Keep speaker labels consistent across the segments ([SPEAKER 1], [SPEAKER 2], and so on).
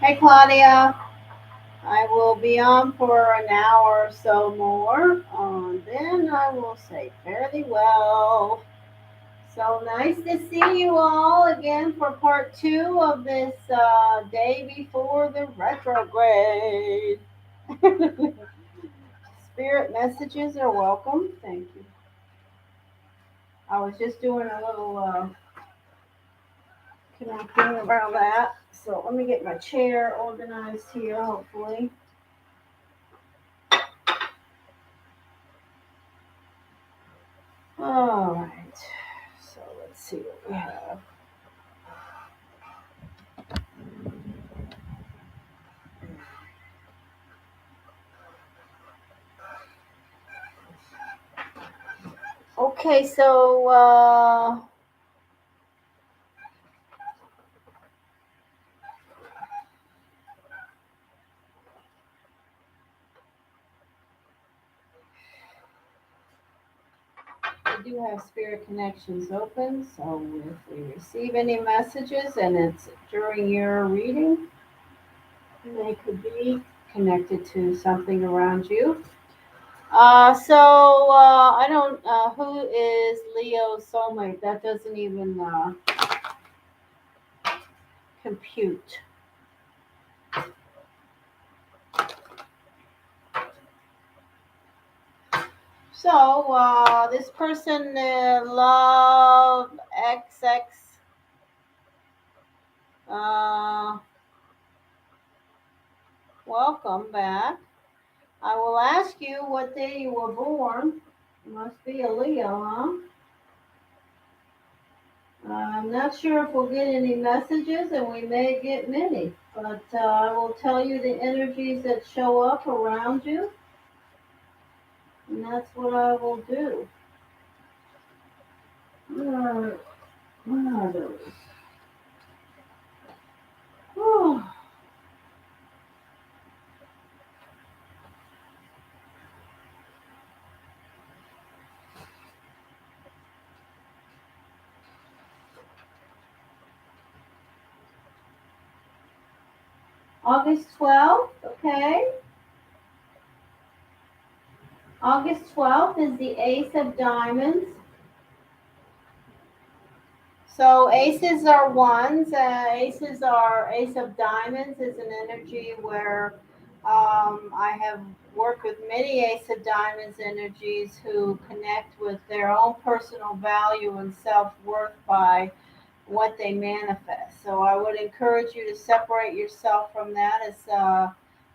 [SPEAKER 1] Hey, Claudia. I will be on for an hour or so more. Then I will say fairly well. So nice to see you all again for part two of this day before the retrograde. Spirit messages are welcome. Thank you. I was just doing a little connecting around that. So let me get my chair organized here, hopefully. All right. So let's see what we have. Okay, so we do have spirit connections open. So if we receive any messages and it's during your reading, they could be connected to something around you. I don't. Who is Leo's soulmate? That doesn't even compute. So this person love XX. Uh, Welcome back. I will ask you what day you were born. You must be a Leo, huh? I'm not sure if we'll get any messages, and we may get many, but I will tell you the energies that show up around you, and that's what I will do. Where are those? Whew. August 12th, okay. August 12th is the Ace of Diamonds. So aces are ones. Ace of diamonds is an energy where I have worked with many ace of diamonds energies who connect with their own personal value and self worth by what they manifest. So I would encourage you to separate yourself from that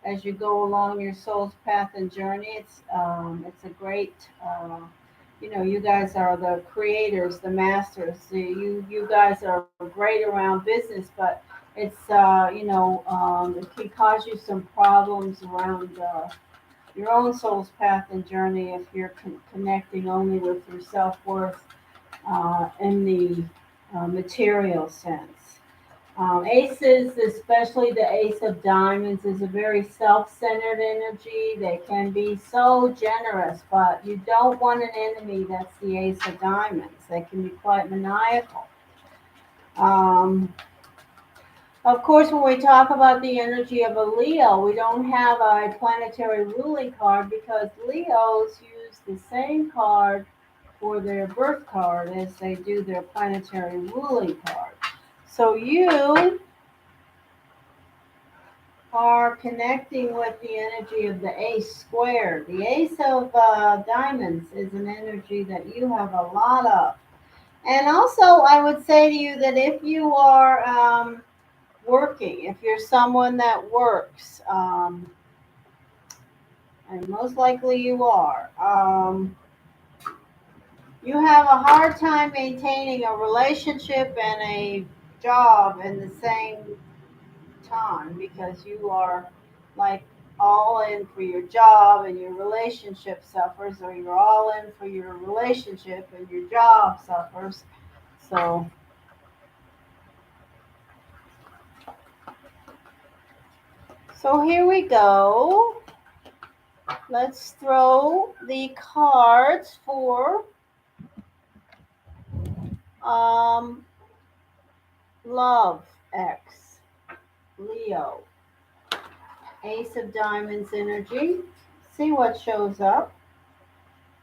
[SPEAKER 1] as you go along your soul's path and journey. It's a great you guys are the creators, the masters. You guys are great around business, but it can cause you some problems around your own soul's path and journey if you're connecting only with your self worth in the material sense. Aces, especially the Ace of Diamonds, is a very self centered energy. They can be so generous, but you don't want an enemy that's the Ace of Diamonds. They can be quite maniacal. Um, of course, when we talk about the energy of a Leo, we don't have a planetary ruling card because Leos use the same card for their birth card as they do their planetary ruling card. So you are connecting with the energy of the ace squared. The ace of diamonds is an energy that you have a lot of. And also, I would say to you that if you are working, if you're someone that works, and most likely you are, you have a hard time maintaining a relationship and a job in the same time because you are like all in for your job and your relationship suffers, or you're all in for your relationship and your job suffers. So, so here we go. Let's throw the cards for um, love X Leo. Ace of Diamonds energy. See what shows up.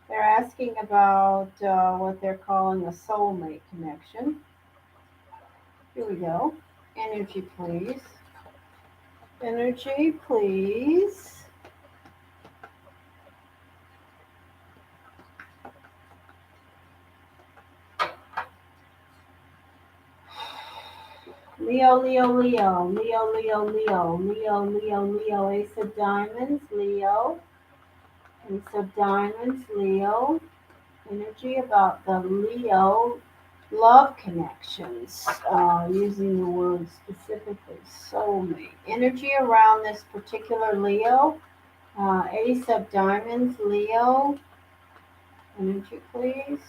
[SPEAKER 1] They're asking about what they're calling a soulmate connection. Here we go. Energy, please. Energy, please. Leo, Leo, Leo, Leo, Leo, Leo, Leo, Leo, Leo, Ace of Diamonds, Leo, Ace of Diamonds, Leo. Energy about the Leo love connections, using the word specifically, soulmate. Energy around this particular Leo, Ace of Diamonds, Leo. Energy, please.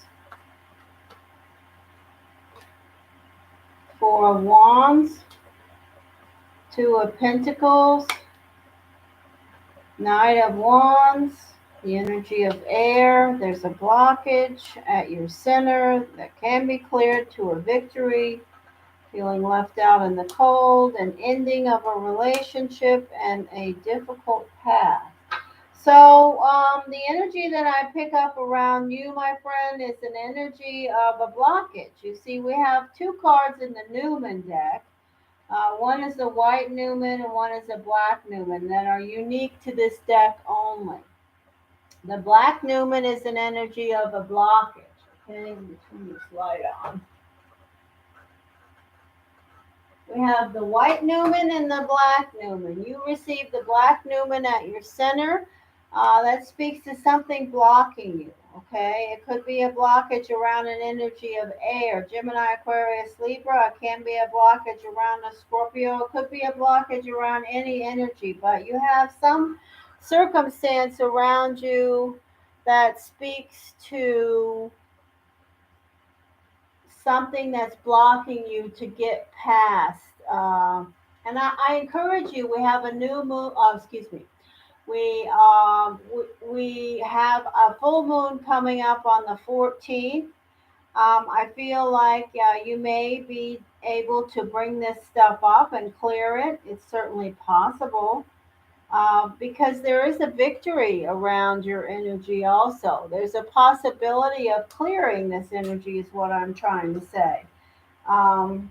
[SPEAKER 1] Four of Wands, Two of Pentacles, Knight of Wands, the energy of air. There's a blockage at your center that can be cleared to a victory. Feeling left out in the cold, an ending of a relationship, and a difficult path. So the energy that I pick up around you, my friend, is an energy of a blockage. You see, we have two cards in the Newman deck. One is the white Newman and one is a black Newman that are unique to this deck only. The black Newman is an energy of a blockage. Okay, let me turn this light on. We have the white Newman and the black Newman. You receive the black Newman at your center. That speaks to something blocking you, okay? It could be a blockage around an energy of air. Gemini, Aquarius, Libra. It can be a blockage around a Scorpio. It could be a blockage around any energy. But you have some circumstance around you that speaks to something that's blocking you to get past. And I encourage you. We have a new moon. Excuse me. We have a full moon coming up on the 14th. I feel like you may be able to bring this stuff up and clear it. It's certainly possible. Because there is a victory around your energy also. There's a possibility of clearing this energy, is what I'm trying to say. Um,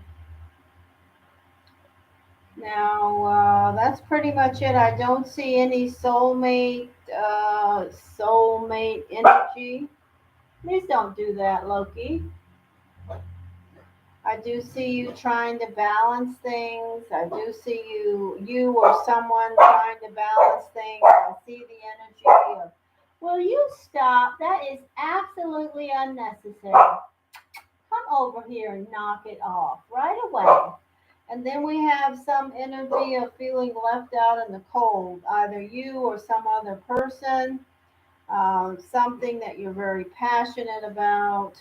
[SPEAKER 1] Now, that's pretty much it. I don't see any soulmate energy. Please don't do that, Loki. I do see you trying to balance things. I do see you or someone trying to balance things. I see the energy of, will you stop? That is absolutely unnecessary. Come over here and knock it off right away. And then we have some energy of feeling left out in the cold, either you or some other person, something that you're very passionate about.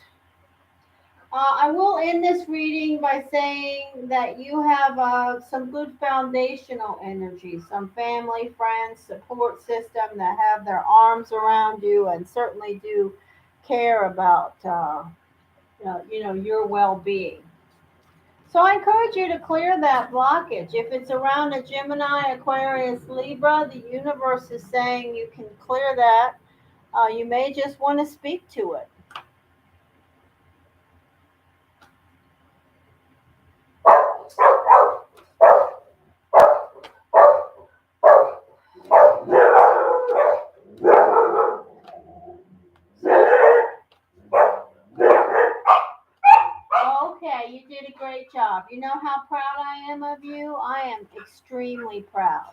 [SPEAKER 1] I will end this reading by saying that you have some good foundational energy, some family, friends, support system that have their arms around you and certainly do care about your well-being. So I encourage you to clear that blockage. If it's around a Gemini, Aquarius, Libra, the universe is saying you can clear that. You may just want to speak to it. Okay, you did a great job. You know how proud I am of you? I am extremely proud.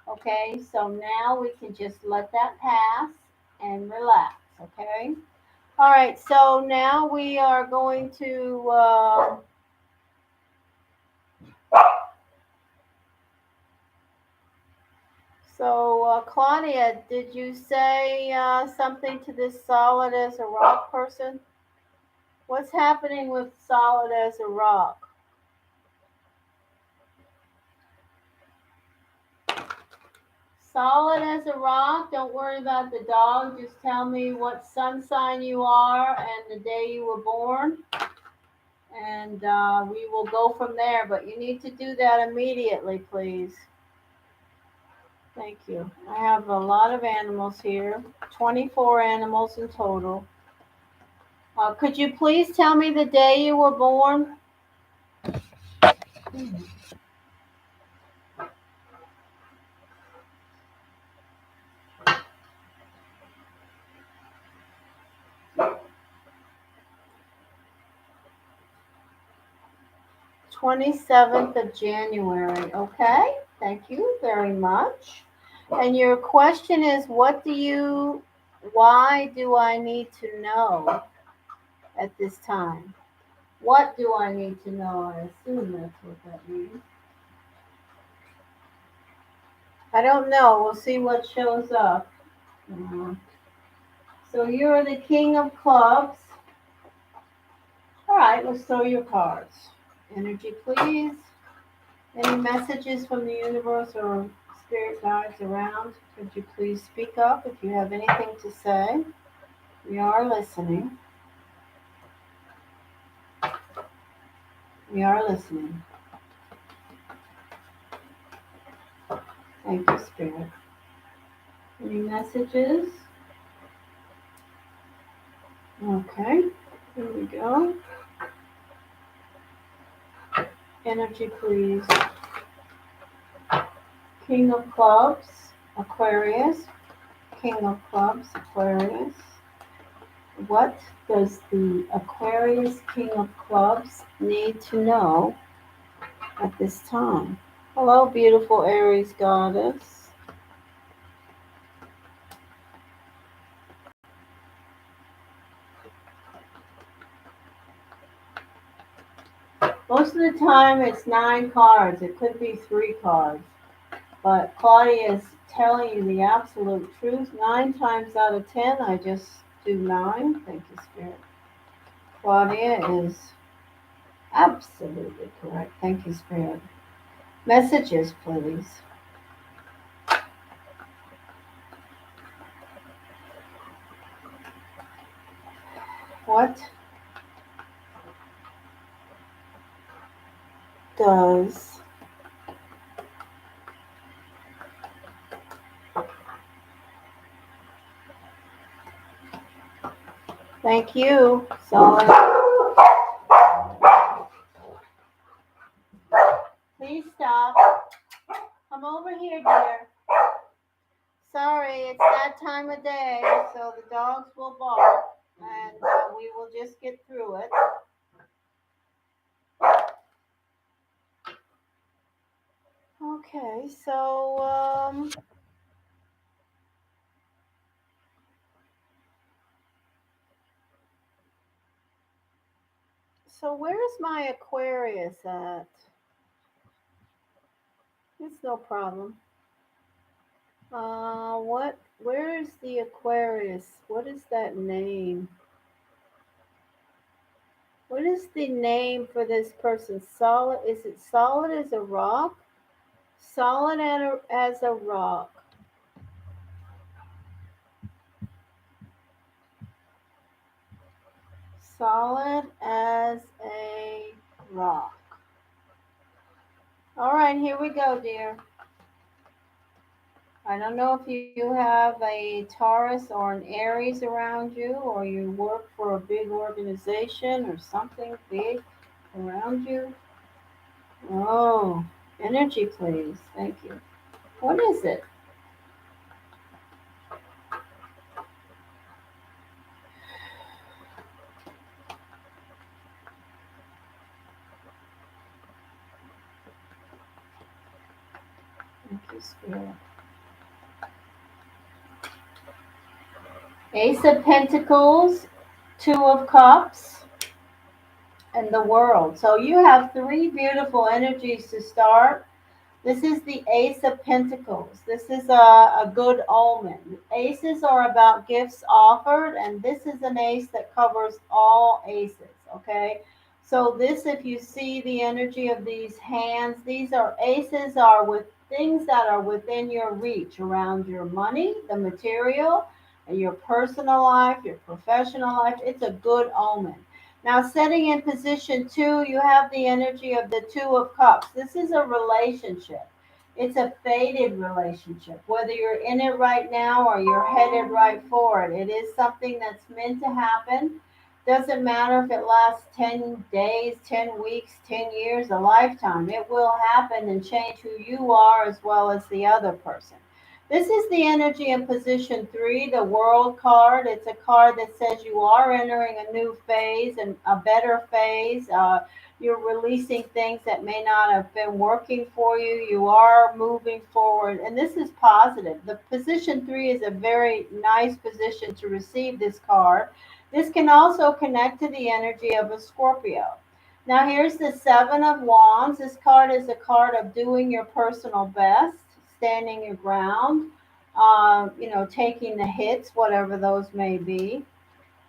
[SPEAKER 1] Okay, so now we can just let that pass and relax, okay? All right, so now we are going to, Claudia, did you say something to this solid as a rock person? What's happening with solid as a rock? Solid as a rock. Don't worry about the dog. Just tell me what sun sign you are and the day you were born. And we will go from there. But you need to do that immediately, please. Thank you. I have a lot of animals here, 24 animals in total. Could you please tell me the day you were born? 27th of January. Okay, thank you very much. And your question is, why do I need to know at this time? What do I need to know? I assume that's what that means. I don't know. We'll see what shows up. Uh, so you're the King of Clubs. All right, let's throw your cards. Energy, please. Any messages from the universe or spirit guides around? Could you please speak up if you have anything to say? We are listening. We are listening. Thank you, Spirit. Any messages? Okay, here we go. Energy, please. King of Clubs, Aquarius. King of Clubs, Aquarius. What does the Aquarius King of Clubs need to know at this time? Hello, beautiful Aries goddess. Most of the time it's 9 cards. It could be 3 cards. But Claudia is telling you the absolute truth. 9 times out of 10, I just do 9. Thank you, Spirit. Claudia is absolutely correct. Thank you, Spirit. Messages, please. What does thank you. So please stop. Come over here, dear. Sorry, it's that time of day, so the dogs will bark, and we will just get through it. Okay, so where's my Aquarius at? It's no problem. Where is the Aquarius? What is that name? What is the name for this person? Solid, is it solid as a rock? Solid as a rock. Solid as a rock. All right, here we go, dear. I don't know if you have a Taurus or an Aries around you, or you work for a big organization or something big around you. Oh, energy, please. Thank you. What is it? Thank you, Spirit. Ace of Pentacles, Two of Cups, and the World. So you have 3 beautiful energies to start. This is the Ace of Pentacles. This is a good omen. Aces are about gifts offered, and this is an ace that covers all aces, okay? So this, if you see the energy of these hands, these are aces are with things that are within your reach around your money, the material, and your personal life, your professional life. It's a good omen. Now, setting in position 2, you have the energy of the Two of Cups. This is a relationship. It's a fated relationship. Whether you're in it right now or you're headed right for it, it is something that's meant to happen. Doesn't matter if it lasts 10 days, 10 weeks, 10 years, a lifetime. It will happen and change who you are as well as the other person. This is the energy in position three, the world card. It's a card that says you are entering a new phase and a better phase. You're releasing things that may not have been working for you. You are moving forward, and this is positive. The position three is a very nice position to receive this card. This can also connect to the energy of a Scorpio. Now, here's the Seven of Wands. This card is a card of doing your personal best, standing your ground, taking the hits, whatever those may be.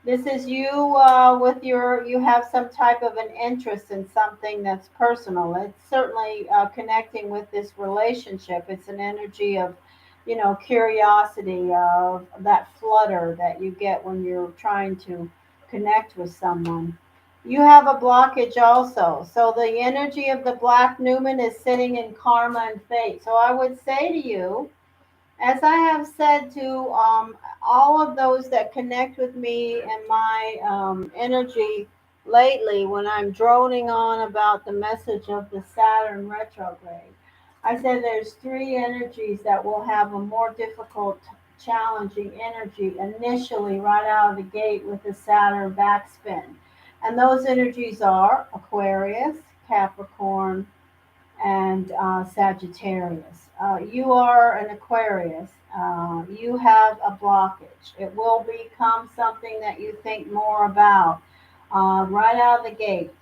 [SPEAKER 1] This is you with you have some type of an interest in something that's personal. It's certainly connecting with this relationship. It's an energy of, curiosity, of that flutter that you get when you're trying to connect with someone. You have a blockage also. So the energy of the Black Newman is sitting in karma and fate. So I would say to you, as I have said to all of those that connect with me and my energy lately, when I'm droning on about the message of the Saturn retrograde, I said there's three energies that will have a more difficult, challenging energy initially right out of the gate with the Saturn backspin. And those energies are Aquarius, Capricorn, and Sagittarius. You are an Aquarius. You have a blockage. It will become something that you think more about. Right out of the gate,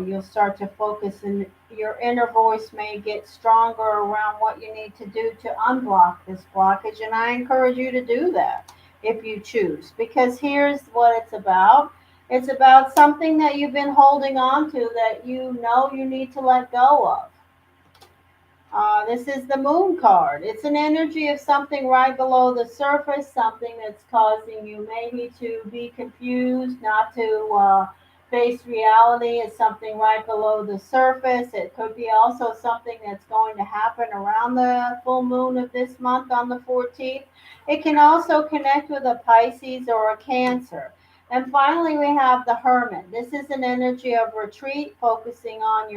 [SPEAKER 1] you'll start to focus, and your inner voice may get stronger around what you need to do to unblock this blockage. And I encourage you to do that if you choose, because here's what it's about. It's about something that you've been holding on to that you know you need to let go of. This is the moon card. It's an energy of something right below the surface, something that's causing you maybe to be confused, not to face reality. It's something right below the surface. It could be also something that's going to happen around the full moon of this month on the 14th. It can also connect with a Pisces or a Cancer. And finally, we have the Hermit. This is an energy of retreat, focusing on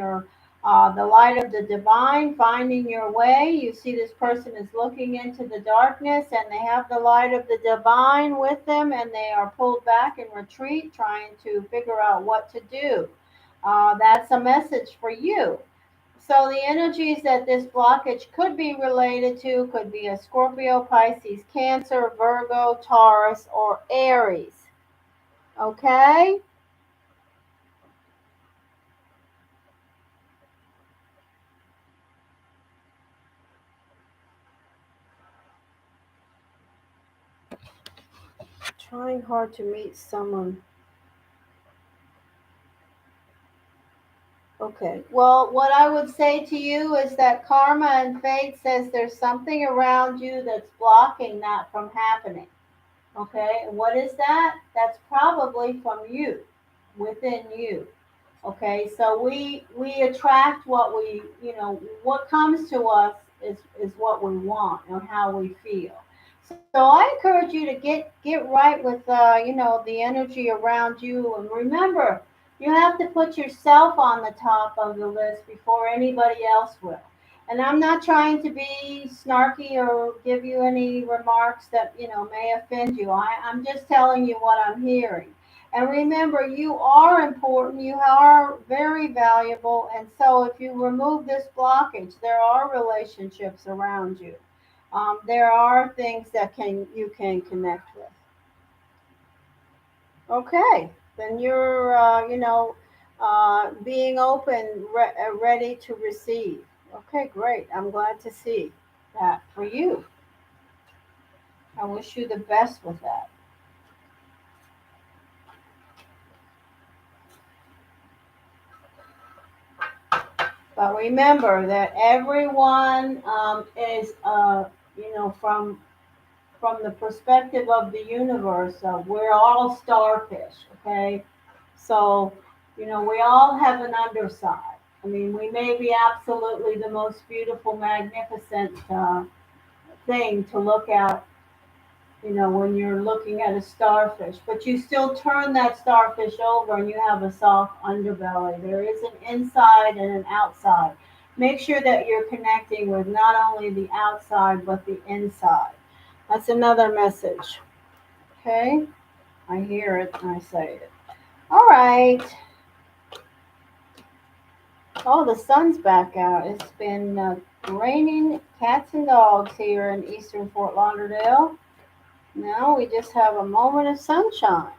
[SPEAKER 1] the light of the divine, finding your way. You see, this person is looking into the darkness and they have the light of the divine with them, and they are pulled back in retreat, trying to figure out what to do. That's a message for you. So, the energies that this blockage could be related to could be a Scorpio, Pisces, Cancer, Virgo, Taurus, or Aries. Okay? Trying hard to meet someone. Okay. Well, what I would say to you is that karma and fate says there's something around you that's blocking that from happening. Okay. And what is that? That's probably from you, within you. Okay. So we attract what what comes to us is what we want and how we feel. So I encourage you to get right with the energy around you, and remember, you have to put yourself on the top of the list before anybody else will. And I'm not trying to be snarky or give you any remarks that may offend you. I'm just telling you what I'm hearing. And remember, you are important. You are very valuable. And so if you remove this blockage, there are relationships around you. There are things that you can connect with. Okay, then you're being open, ready to receive. Okay, great. I'm glad to see that for you. I wish you the best with that. But remember that everyone is, from the perspective of the universe, we're all starfish, okay? So, we all have an underside. I mean, we may be absolutely the most beautiful, magnificent thing to look at, when you're looking at a starfish, but you still turn that starfish over and you have a soft underbelly. There is an inside and an outside. Make sure that you're connecting with not only the outside, but the inside. That's another message. Okay? I hear it and I say it. All right. Oh, the sun's back out. It's been raining cats and dogs here in eastern Fort Lauderdale. Now we just have a moment of sunshine.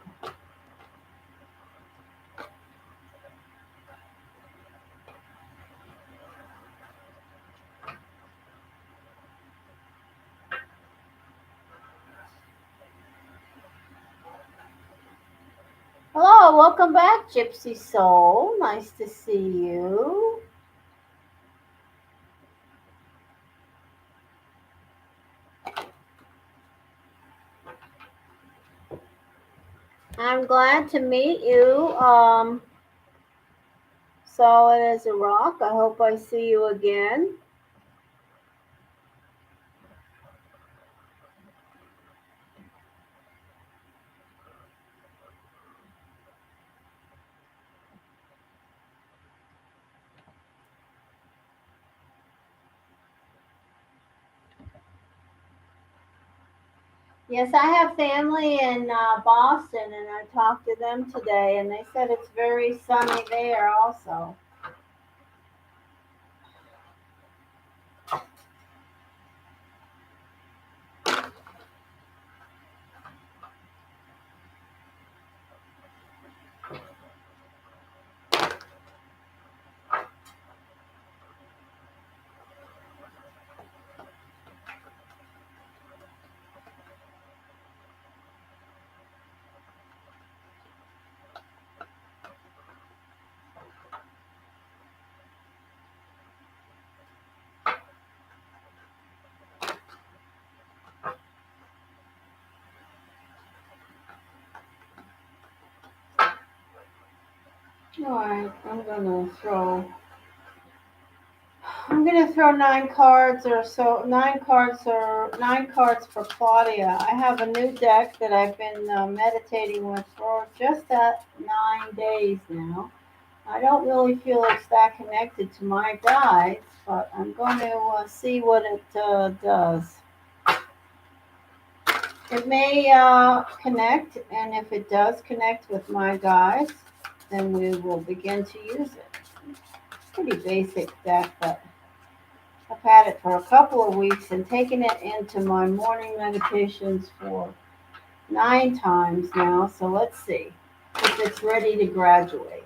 [SPEAKER 1] Hello, welcome back, Gypsy Soul. Nice to see you. I'm glad to meet you. Solid as a rock. I hope I see you again. Yes, I have family in Boston, and I talked to them today, and they said it's very sunny there also. All right, I'm gonna throw 9 cards or so. 9 cards for Claudia. I have a new deck that I've been meditating with for just that 9 days now. I don't really feel it's that connected to my guides, but I'm going to see what it does. It may connect, and if it does connect with my guides, then we will begin to use it. Pretty basic deck, but I've had it for a couple of weeks and taken it into my morning meditations for 9 times now. So let's see if it's ready to graduate.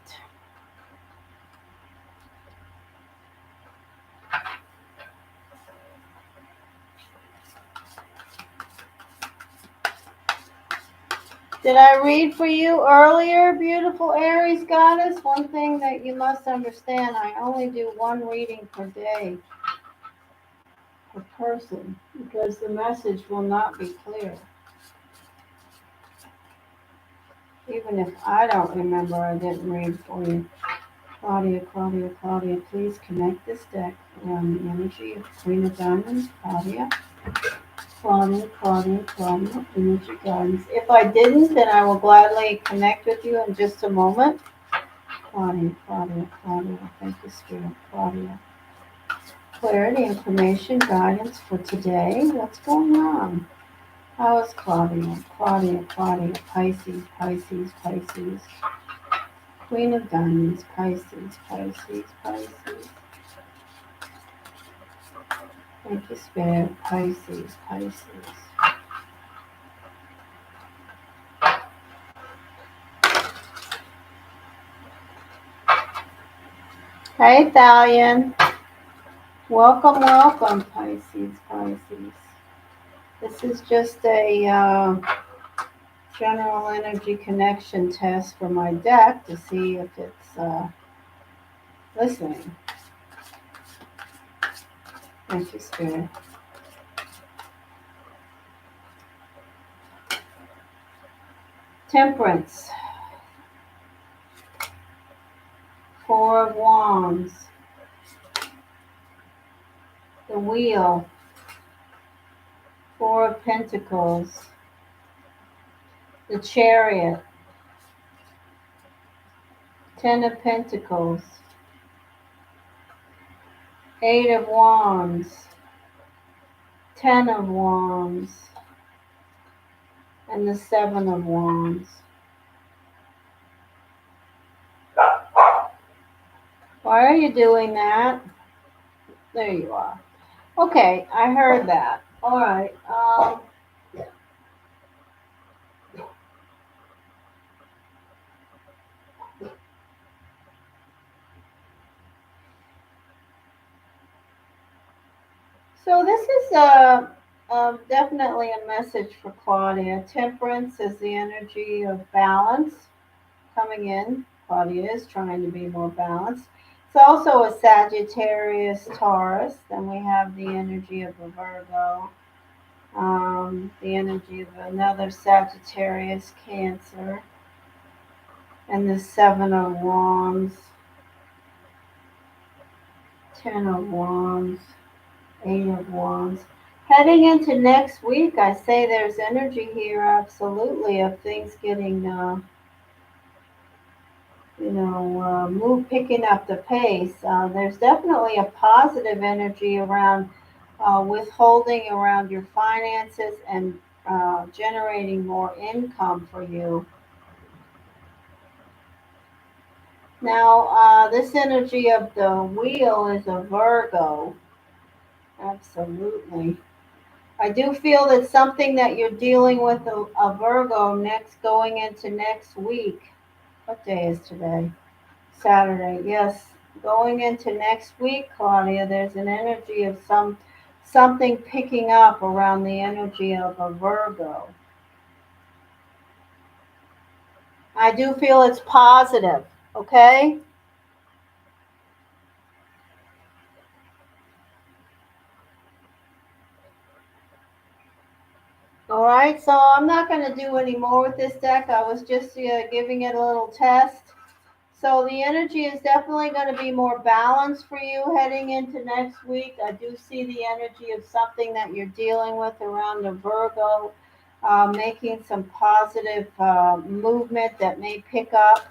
[SPEAKER 1] Did I read for you earlier, beautiful Aries goddess? One thing that you must understand, I only do one reading per day per person because the message will not be clear. Even if I don't remember, I didn't read for you. Claudia, Claudia, Claudia, please connect this deck around the energy of Queen of Diamonds, Claudia. Claudia, Claudia, Claudia, energy guidance. If I didn't, then I will gladly connect with you in just a moment. Claudia, Claudia, Claudia, thank you, Spirit. Claudia. Clarity, information, guidance for today. What's going on? How is Claudia? Claudia, Claudia, Pisces, Pisces, Pisces. Queen of Diamonds, Pisces, Pisces, Pisces. Thank you, Spirit. Pisces, Pisces. Hey, Thalian. Welcome, welcome, Pisces, Pisces. This is just a general energy connection test for my deck to see if it's listening. Thank you, Spirit. Temperance. 4 of Wands. the Wheel, Four of Pentacles, the Chariot, Ten of Pentacles, Eight of Wands, Ten of Wands, and the Seven of Wands. Why are you doing that? There you are. Okay, I heard that. All right. So this is definitely a message for Claudia. Temperance is the energy of balance coming in. Claudia is trying to be more balanced. It's also a Sagittarius Taurus. Then we have the energy of a Virgo, the energy of another Sagittarius Cancer, and the Seven of Wands, Ten of Wands, Eight of Wands. Heading into next week, I say there's energy here, absolutely, of things getting, picking up the pace. There's definitely a positive energy around withholding around your finances and generating more income for you. Now, this energy of the Wheel is a Virgo. Absolutely. I do feel that something that you're dealing with a Virgo going into next week. What day is today? Saturday. Yes, going into next week, Claudia. There's an energy of something picking up around the energy of a Virgo. I do feel it's positive. Okay. All right, so I'm not going to do any more with this deck. I was just giving it a little test. So the energy is definitely going to be more balanced for you heading into next week. I do see the energy of something that you're dealing with around the Virgo, making some positive movement that may pick up.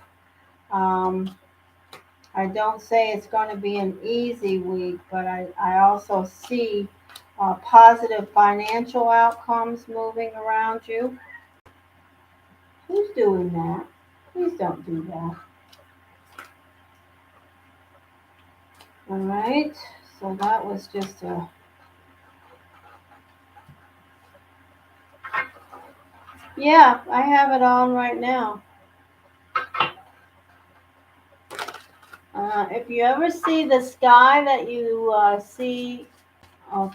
[SPEAKER 1] Um, I don't say it's going to be an easy week, but I also see positive financial outcomes moving around you. Who's doing that? Please don't do that. All right. So that was just a... Yeah, I have it on right now. If you ever see the sky that you see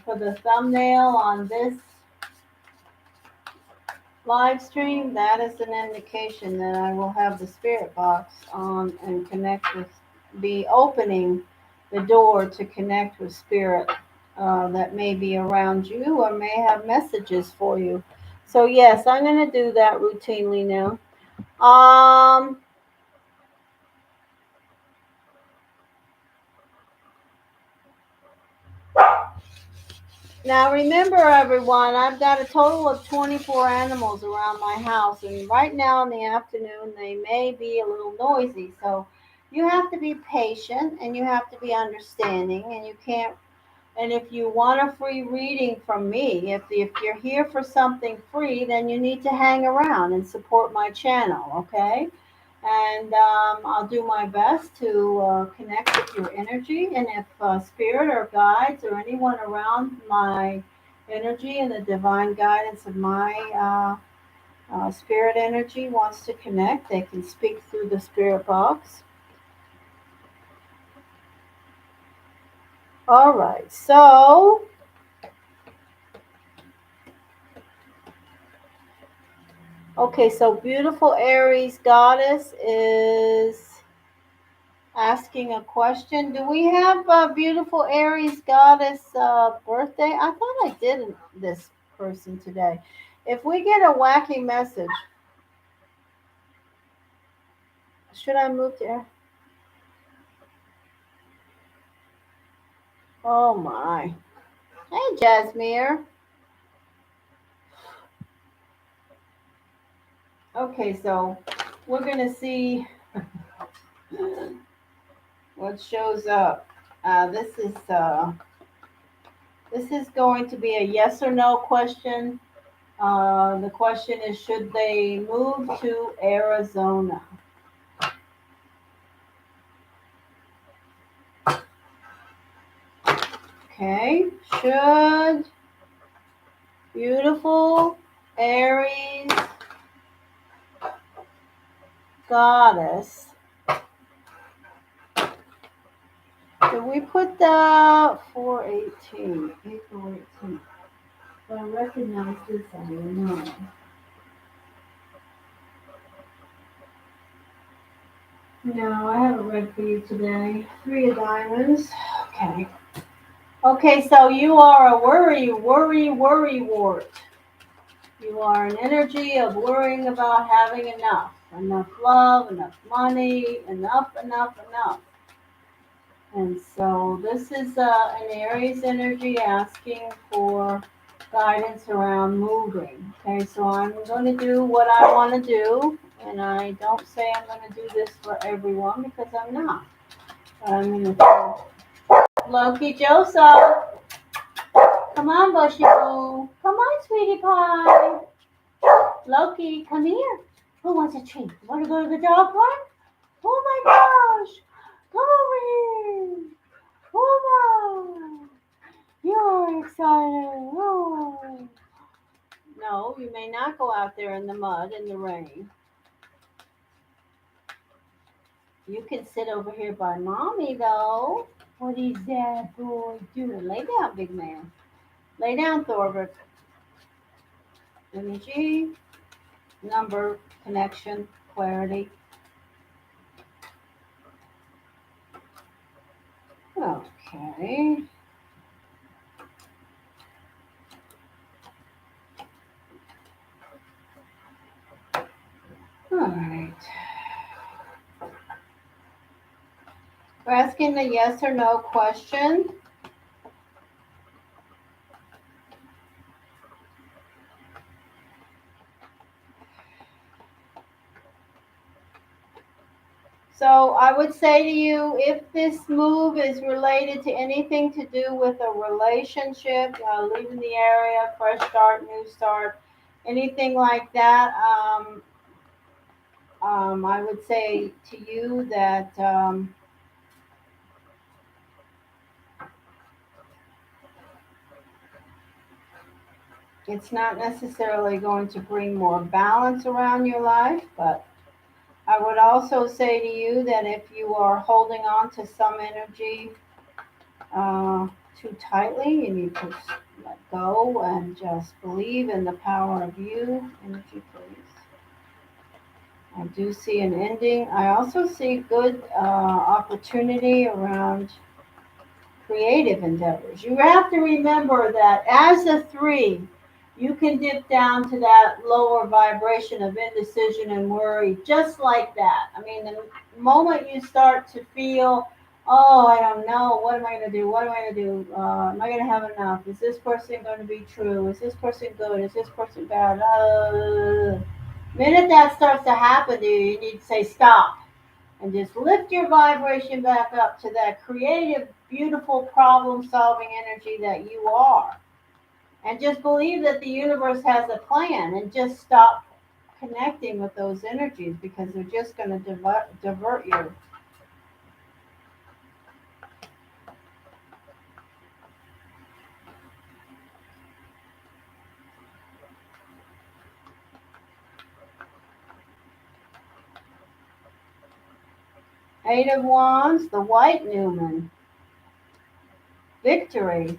[SPEAKER 1] for the thumbnail on this live stream, that is an indication that I will have the spirit box on and be opening the door to connect with spirit that may be around you or may have messages for you. So yes, I'm going to do that routinely now. Now remember everyone, I've got a total of 24 animals around my house, and right now in the afternoon they may be a little noisy, so you have to be patient and you have to be understanding, and you can't... And if you want a free reading from me, if you're here for something free, then you need to hang around and support my channel, okay? And I'll do my best to connect with your energy. And if spirit or guides or anyone around my energy and the divine guidance of my spirit energy wants to connect, they can speak through the spirit box. All right, so okay, so beautiful Aries goddess is asking a question. Do we have a beautiful Aries goddess birthday? I thought I did this person today. If we get a wacky message, should I move to... Oh my. Hey, Jasmine. Okay, so we're gonna see what shows up. This is going to be a yes or no question. The question is, should they move to Arizona? Okay, should beautiful Aries goddess. Did we put that 418? April 18th. I recognize this, I don't know. No, I haven't read for you today. Three of diamonds. Okay. Okay, so you are a worry wart. You are an energy of worrying about having enough. Enough love, enough money, enough. And so this is an Aries energy asking for guidance around moving. Okay, so I'm going to do what I want to do. And I don't say I'm going to do this for everyone because I'm not. But I'm going to do Loki Joseph. Come on, Bushy Boo. Come on, sweetie pie. Loki, come here. Who wants a treat? Want to go to the dog park? Oh my gosh. Come over here. Come on. You're excited. Oh. No, you may not go out there in the mud and the rain. You can sit over here by mommy, though. What is that boy doing? Lay down, big man. Lay down, Thorberg. Energy, number, connection, clarity. Okay. All right. We're asking the yes or no question. So I would say to you, if this move is related to anything to do with a relationship, leaving the area, fresh start, new start, anything like that, I would say to you that it's not necessarily going to bring more balance around your life, but I would also say to you that if you are holding on to some energy too tightly, you need to let go and just believe in the power of you. Energy, please. I do see an ending. I also see good opportunity around creative endeavors. You have to remember that as a three, you can dip down to that lower vibration of indecision and worry just like that. I mean, the moment you start to feel, oh, I don't know, what am I going to do? What am I going to do? Am I going to have enough? Is this person going to be true? Is this person good? Is this person bad? Minute that starts to happen to you, you need to say stop and just lift your vibration back up to that creative, beautiful, problem solving energy that you are. And just believe that the universe has a plan and just stop connecting with those energies because they're just going to divert you. Eight of Wands, the White Newman, Victory,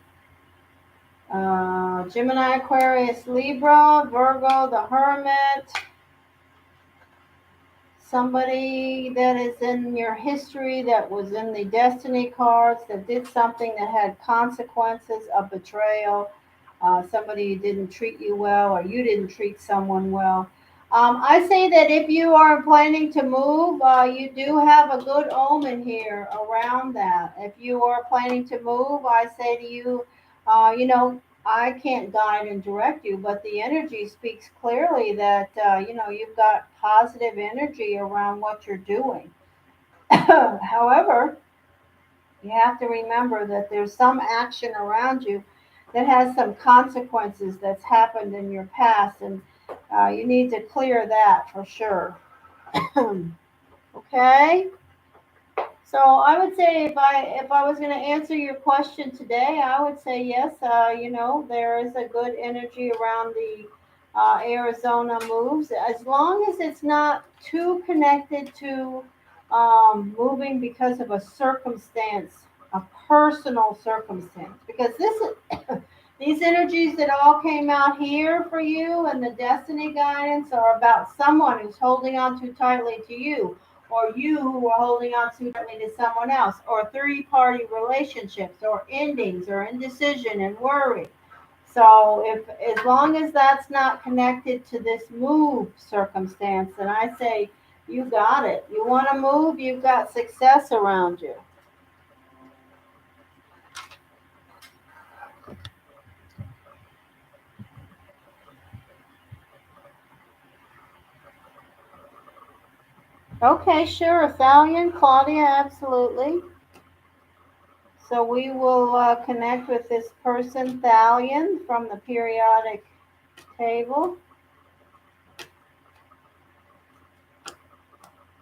[SPEAKER 1] Gemini, Aquarius, Libra, Virgo, the Hermit, somebody that is in your history that was in the destiny cards that did something that had consequences, a betrayal, somebody who didn't treat you well or you didn't treat someone well. I say that if you are planning to move, you do have a good omen here around that. If you are planning to move, I say to you, I can't guide and direct you, but the energy speaks clearly that, you've got positive energy around what you're doing. However, you have to remember that there's some action around you that has some consequences that's happened in your past, and you need to clear that for sure. Okay? So I would say if I was going to answer your question today, I would say yes. There is a good energy around the Arizona moves, as long as it's not too connected to moving because of a circumstance, a personal circumstance. Because this is these energies that all came out here for you and the destiny guidance are about someone who's holding on too tightly to you, or you who are holding on too tightly to someone else, or three-party relationships, or endings, or indecision and worry. So if as long as that's not connected to this move circumstance, then I say you got it. You want to move, you've got success around you. Okay, sure, Thalian, Claudia, absolutely. So we will connect with this person, Thalian, from the periodic table.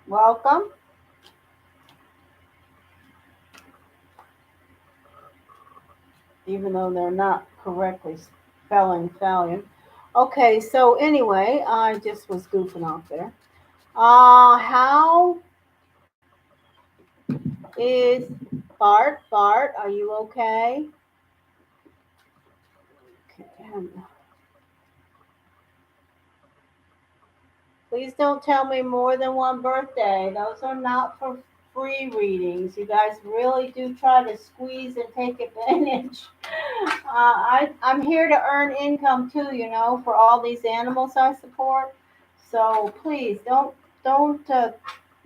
[SPEAKER 1] Welcome. Even though they're not correctly spelling Thalian. Okay, so anyway, I just was goofing off there. How is Bart? Bart, are you okay? Okay. Please don't tell me more than one birthday. Those are not for free readings. You guys really do try to squeeze and take advantage. I'm here to earn income too, for all these animals I support. So please don't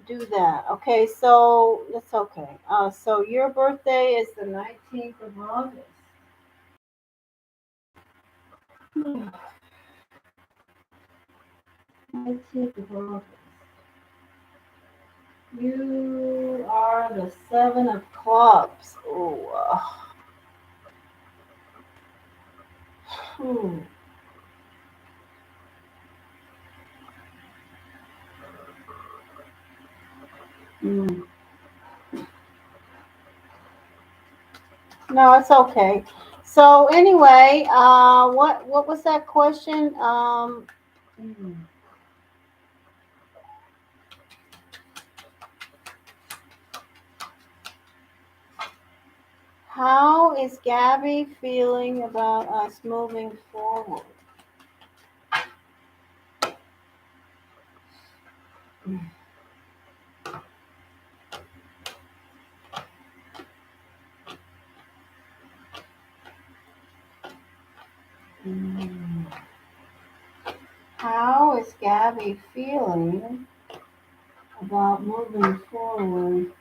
[SPEAKER 1] do that. Okay, so that's okay. So your birthday is the 19th of August. 19th of August. You are the Seven of Clubs. Oh, hmm. Mm. No, it's okay. So anyway, what was that question? Hmm. How is Gabby feeling about us moving forward? Mm. How is Gabby feeling about moving forward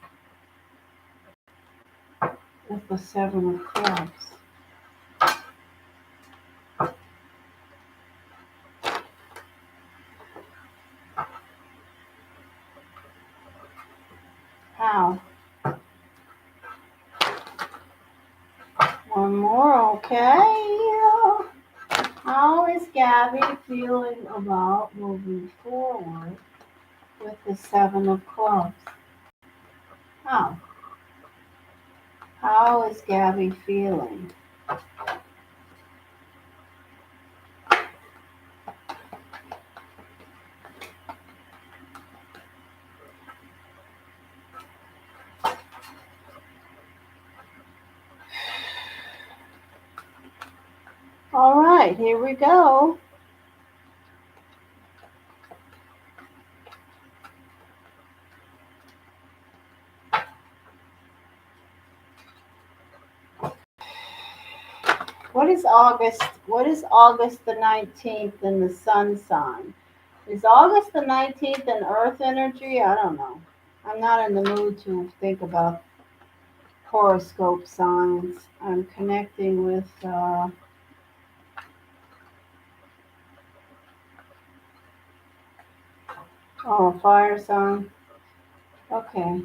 [SPEAKER 1] with the Seven of Clubs? How? One more, okay. How is Gabby feeling about moving forward with the Seven of Clubs? How? How is Gabby feeling? All right, here we go. What is August the 19th in the sun sign? Is August the 19th an earth energy? I don't know. I'm not in the mood to think about horoscope signs. I'm connecting with fire sign. Okay.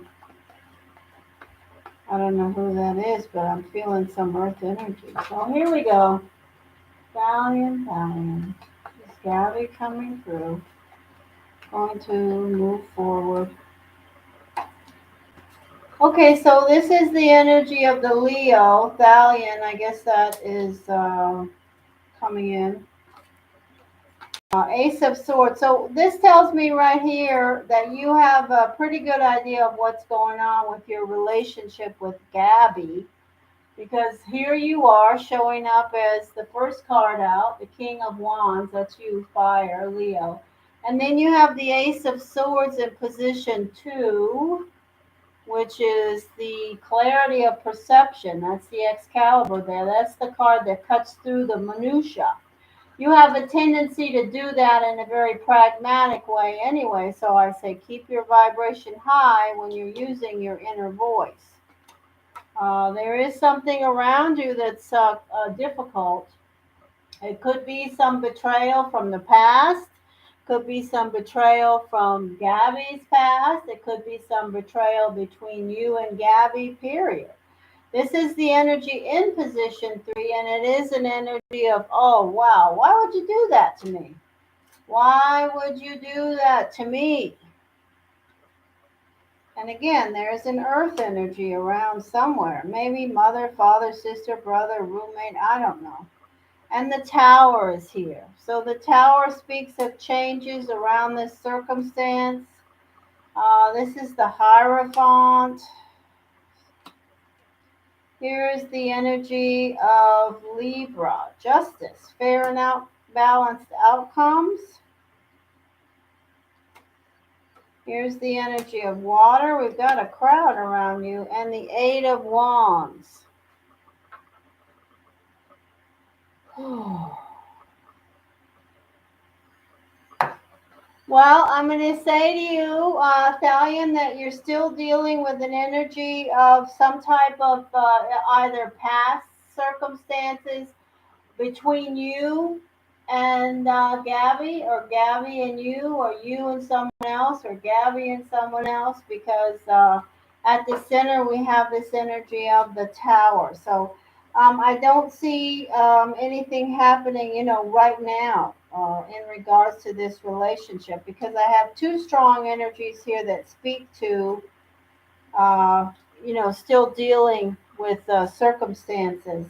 [SPEAKER 1] I don't know who that is, but I'm feeling some earth energy. So here we go. Stallion, Stallion. Is Gabby coming through? Going to move forward. Okay, so this is the energy of the Leo. Stallion, I guess that is coming in. Ace of Swords. So this tells me right here that you have a pretty good idea of what's going on with your relationship with Gabby. Because here you are showing up as the first card out, the King of Wands. That's you, fire, Leo. And then you have the Ace of Swords in position 2, which is the clarity of perception. That's the Excalibur there. That's the card that cuts through the minutia. You have a tendency to do that in a very pragmatic way anyway, so I say keep your vibration high when you're using your inner voice. There is something around you that's difficult. It could be some betrayal from the past, could be some betrayal from Gabby's past, it could be some betrayal between you and Gabby, period. This is the energy in position 3, and it is an energy of, oh, wow, why would you do that to me? Why would you do that to me? And again, there's an earth energy around somewhere. Maybe mother, father, sister, brother, roommate, I don't know. And the tower is here. So the tower speaks of changes around this circumstance. This is the Hierophant. Here is the energy of Libra, justice, fair and balanced outcomes. Here's the energy of water. We've got a crowd around you, and the Eight of Wands. Well, I'm going to say to you, Thalion, that you're still dealing with an energy of some type of either past circumstances between you and Gabby, or Gabby and you and someone else, or Gabby and someone else, because at the center we have this energy of the tower. So I don't see anything happening, right now in regards to this relationship, because I have two strong energies here that speak to, uh, still dealing with circumstances.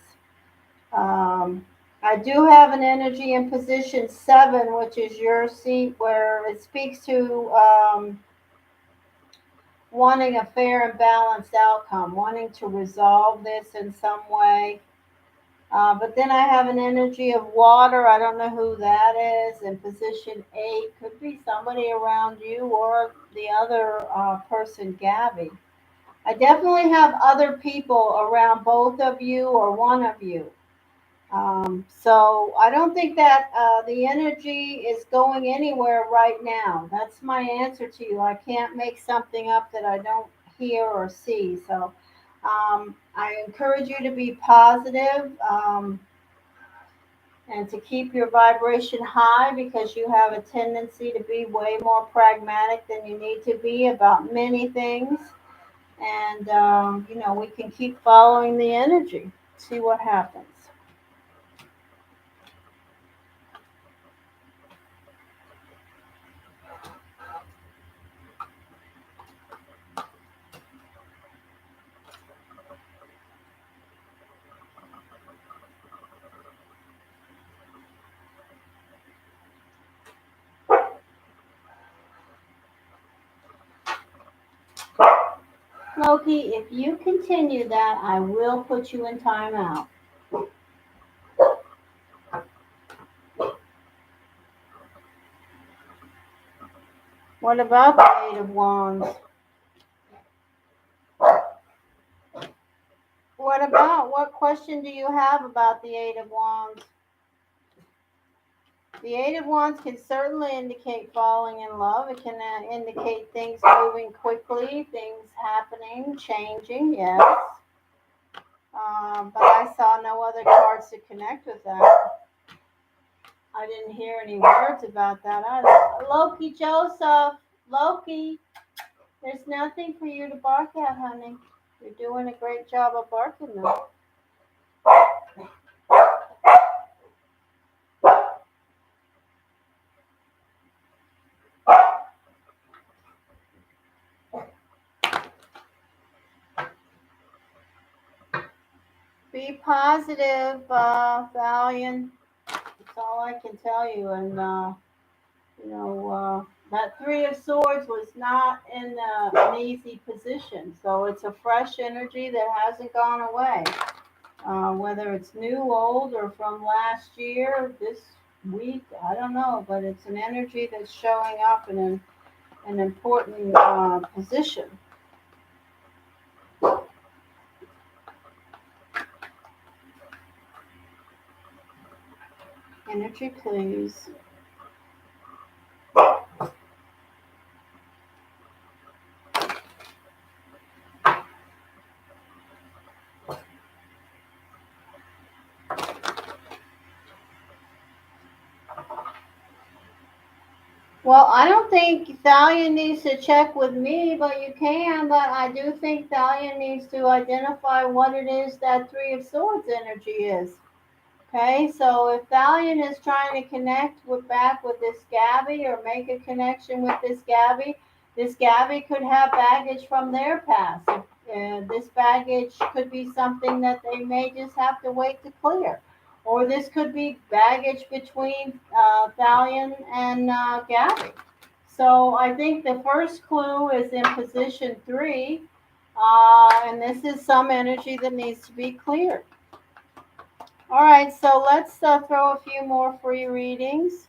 [SPEAKER 1] I do have an energy in position 7, which is your seat, where it speaks to wanting a fair and balanced outcome, wanting to resolve this in some way. But then I have an energy of water. I don't know who that is. In position 8, could be somebody around you or the other person, Gabby. I definitely have other people around both of you or one of you. So I don't think that the energy is going anywhere right now. That's my answer to you. I can't make something up that I don't hear or see. So I encourage you to be positive, and to keep your vibration high, because you have a tendency to be way more pragmatic than you need to be about many things. And, we can keep following the energy, see what happens. Loki, if you continue that, I will put you in timeout. What about the Eight of Wands? What question do you have about the Eight of Wands? The Eight of Wands can certainly indicate falling in love. It can indicate things moving quickly, things happening, changing, yes. But I saw no other cards to connect with that. I didn't hear any words about that either. Loki Joseph, Loki, there's nothing for you to bark at, honey. You're doing a great job of barking, though. Be positive, Valiant. That's all I can tell you. And, that Three of Swords was not in an easy position. So it's a fresh energy that hasn't gone away. Whether it's new, old, or from last year, this week, I don't know. But it's an energy that's showing up in an important position. Energy, please. Well, I don't think Thalia needs to check with me, but you can. But I do think Thalia needs to identify what it is that Three of Swords energy is. Okay, so if Thalian is trying to connect back with this Gabby or make a connection with this Gabby could have baggage from their past. This baggage could be something that they may just have to wait to clear. Or this could be baggage between Thalian and Gabby. So I think the first clue is in position 3, and this is some energy that needs to be cleared. All right, so let's throw a few more free readings.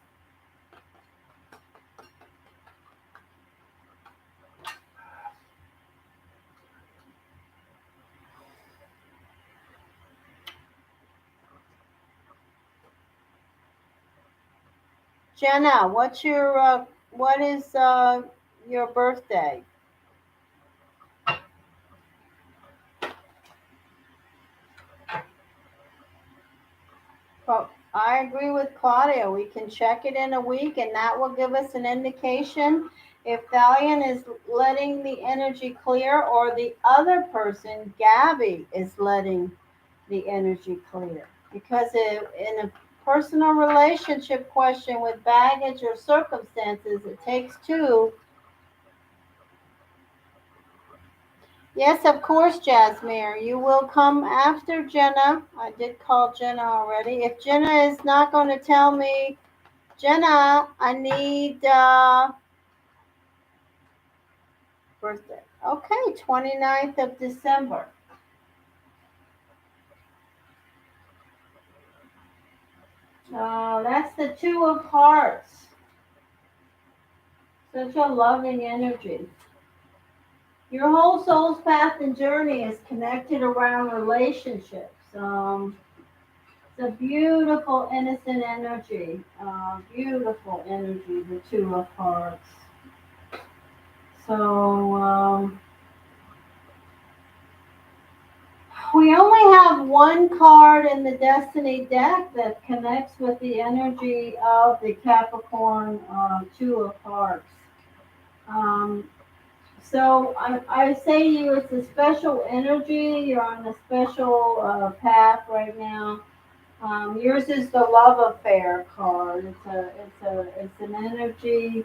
[SPEAKER 1] Jenna, what is your birthday? Well, I agree with Claudia. We can check it in a week, and that will give us an indication if Thalian is letting the energy clear or the other person, Gabby, is letting the energy clear. Because in a personal relationship question with baggage or circumstances, it takes two. Yes, of course, Jasmine. You will come after Jenna. I did call Jenna already. If Jenna is not going to tell me, Jenna, I need birthday. Okay, 29th of December. That's the Two of Hearts. Such a loving energy. Your whole soul's path and journey is connected around relationships. It's a beautiful, innocent energy. Beautiful energy, the Two of Hearts. So, we only have one card in the Destiny deck that connects with the energy of the Capricorn Two of Hearts. So I say to you, it's a special energy. You're on a special path right now. Yours is the Love Affair card. It's an energy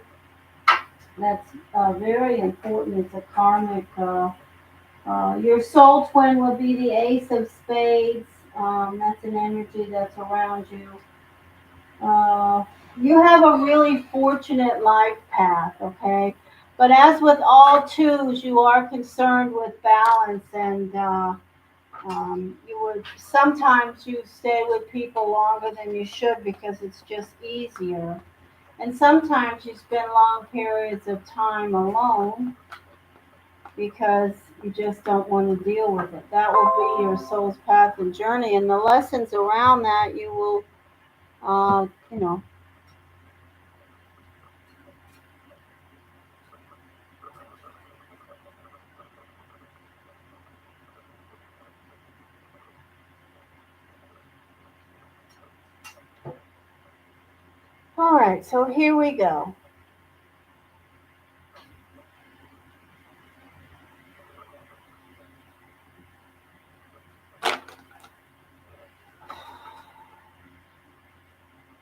[SPEAKER 1] that's very important. It's a karmic. Your soul twin would be the Ace of Spades. That's an energy that's around you. You have a really fortunate life path, okay? But as with all twos, you are concerned with balance, and you would sometimes you stay with people longer than you should because it's just easier. And sometimes you spend long periods of time alone because you just don't want to deal with it. That will be your soul's path and journey, and the lessons around that you will, uh, you know, right, so here we go.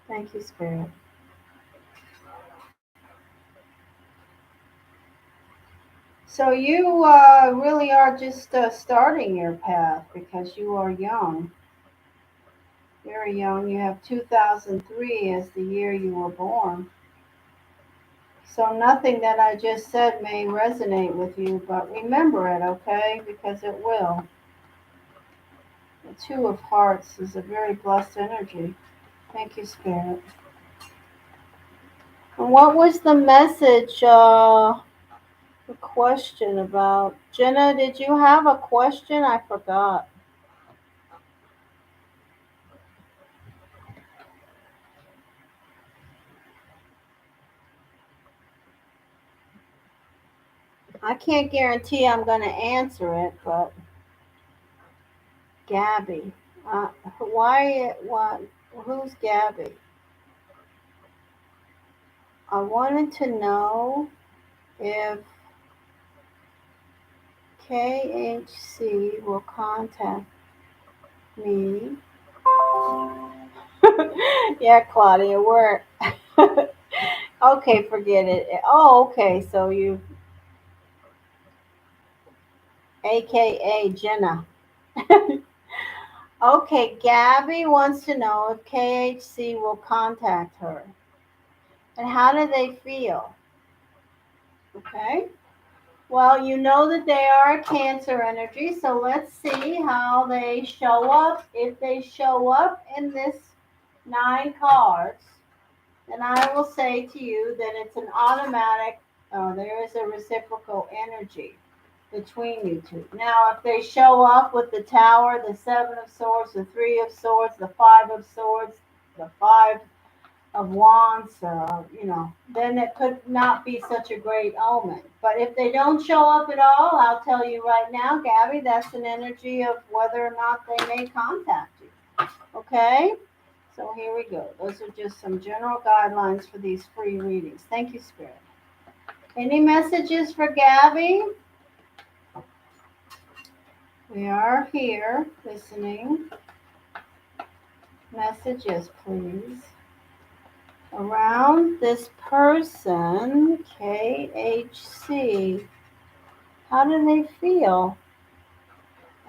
[SPEAKER 1] Thank you, Spirit. So you really are just starting your path because you are young. Very young. You have 2003 as the year you were born. So nothing that I just said may resonate with you, but remember it, okay? Because it will. The Two of Hearts is a very blessed energy. Thank you, Spirit. And what was the message, the question about? Jenna, did you have a question? I forgot. I can't guarantee I'm going to answer it, but Gabby. Why, who's Gabby? I wanted to know if KHC will contact me. Yeah, Claudia, we're okay, forget it. Oh, okay, so you, aka Jenna. Okay, Gabby wants to know if KHC will contact her. And how do they feel? Okay. Well, you know that they are a Cancer energy, so let's see how they show up. If they show up in this 9 cards, then I will say to you that it's an automatic, there is a reciprocal energy between you two. Now, if they show up with the Tower, the Seven of Swords, the Three of Swords, the Five of Swords, the Five of Wands, then it could not be such a great omen. But if they don't show up at all, I'll tell you right now, Gabby, that's an energy of whether or not they may contact you. Okay? So here we go. Those are just some general guidelines for these free readings. Thank you, Spirit. Any messages for Gabby? We are here listening. Messages, please. Around this person, KHC, how do they feel?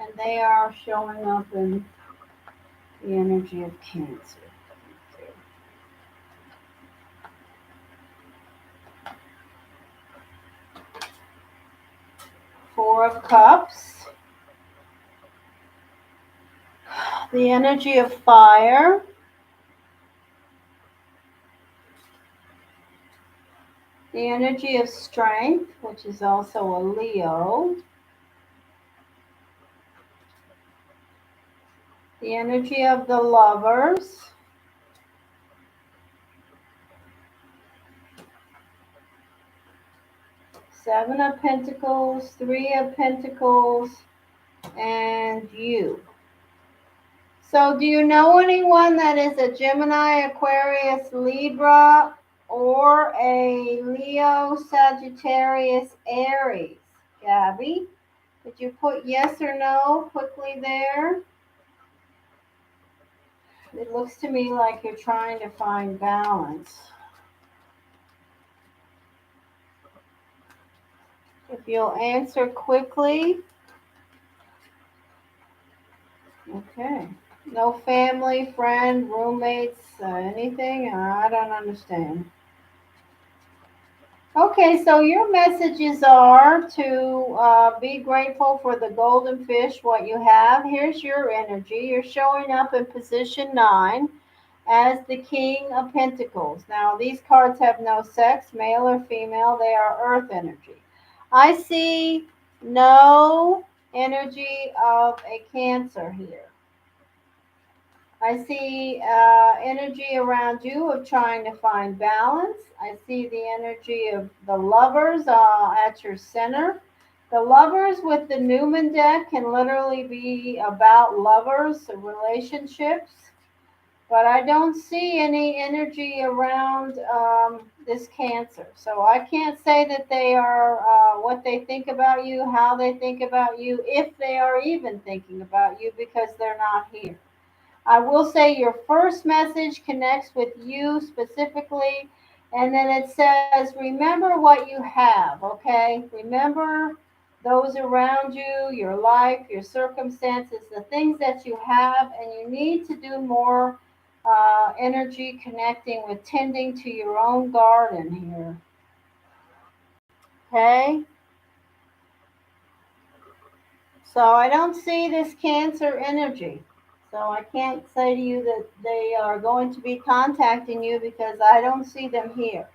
[SPEAKER 1] And they are showing up in the energy of Cancer. Four of Cups, the energy of fire, the energy of strength, which is also a Leo, the energy of the Lovers, Seven of Pentacles, Three of Pentacles, and you. So do you know anyone that is a Gemini, Aquarius, Libra, or a Leo, Sagittarius, Aries? Gabby, did you put yes or no quickly there? It looks to me like you're trying to find balance. If you'll answer quickly. Okay. No family, friend, roommates, anything? I don't understand. Okay, so your messages are to be grateful for the golden fish, what you have. Here's your energy. You're showing up in position 9 as the King of Pentacles. Now, these cards have no sex, male or female. They are earth energy. I see no energy of a Cancer here. I see energy around you of trying to find balance. I see the energy of the Lovers at your center. The Lovers with the Newman deck can literally be about lovers, relationships. but I don't see any energy around this Cancer. So I can't say that they are what they think about you, how they think about you, if they are even thinking about you, because they're not here. I will say your first message connects with you specifically, and then it says, remember what you have, okay? Remember those around you, your life, your circumstances, the things that you have, and you need to do more energy connecting with tending to your own garden here, okay? So I don't see this Cancer energy. So I can't say to you that they are going to be contacting you because I don't see them here.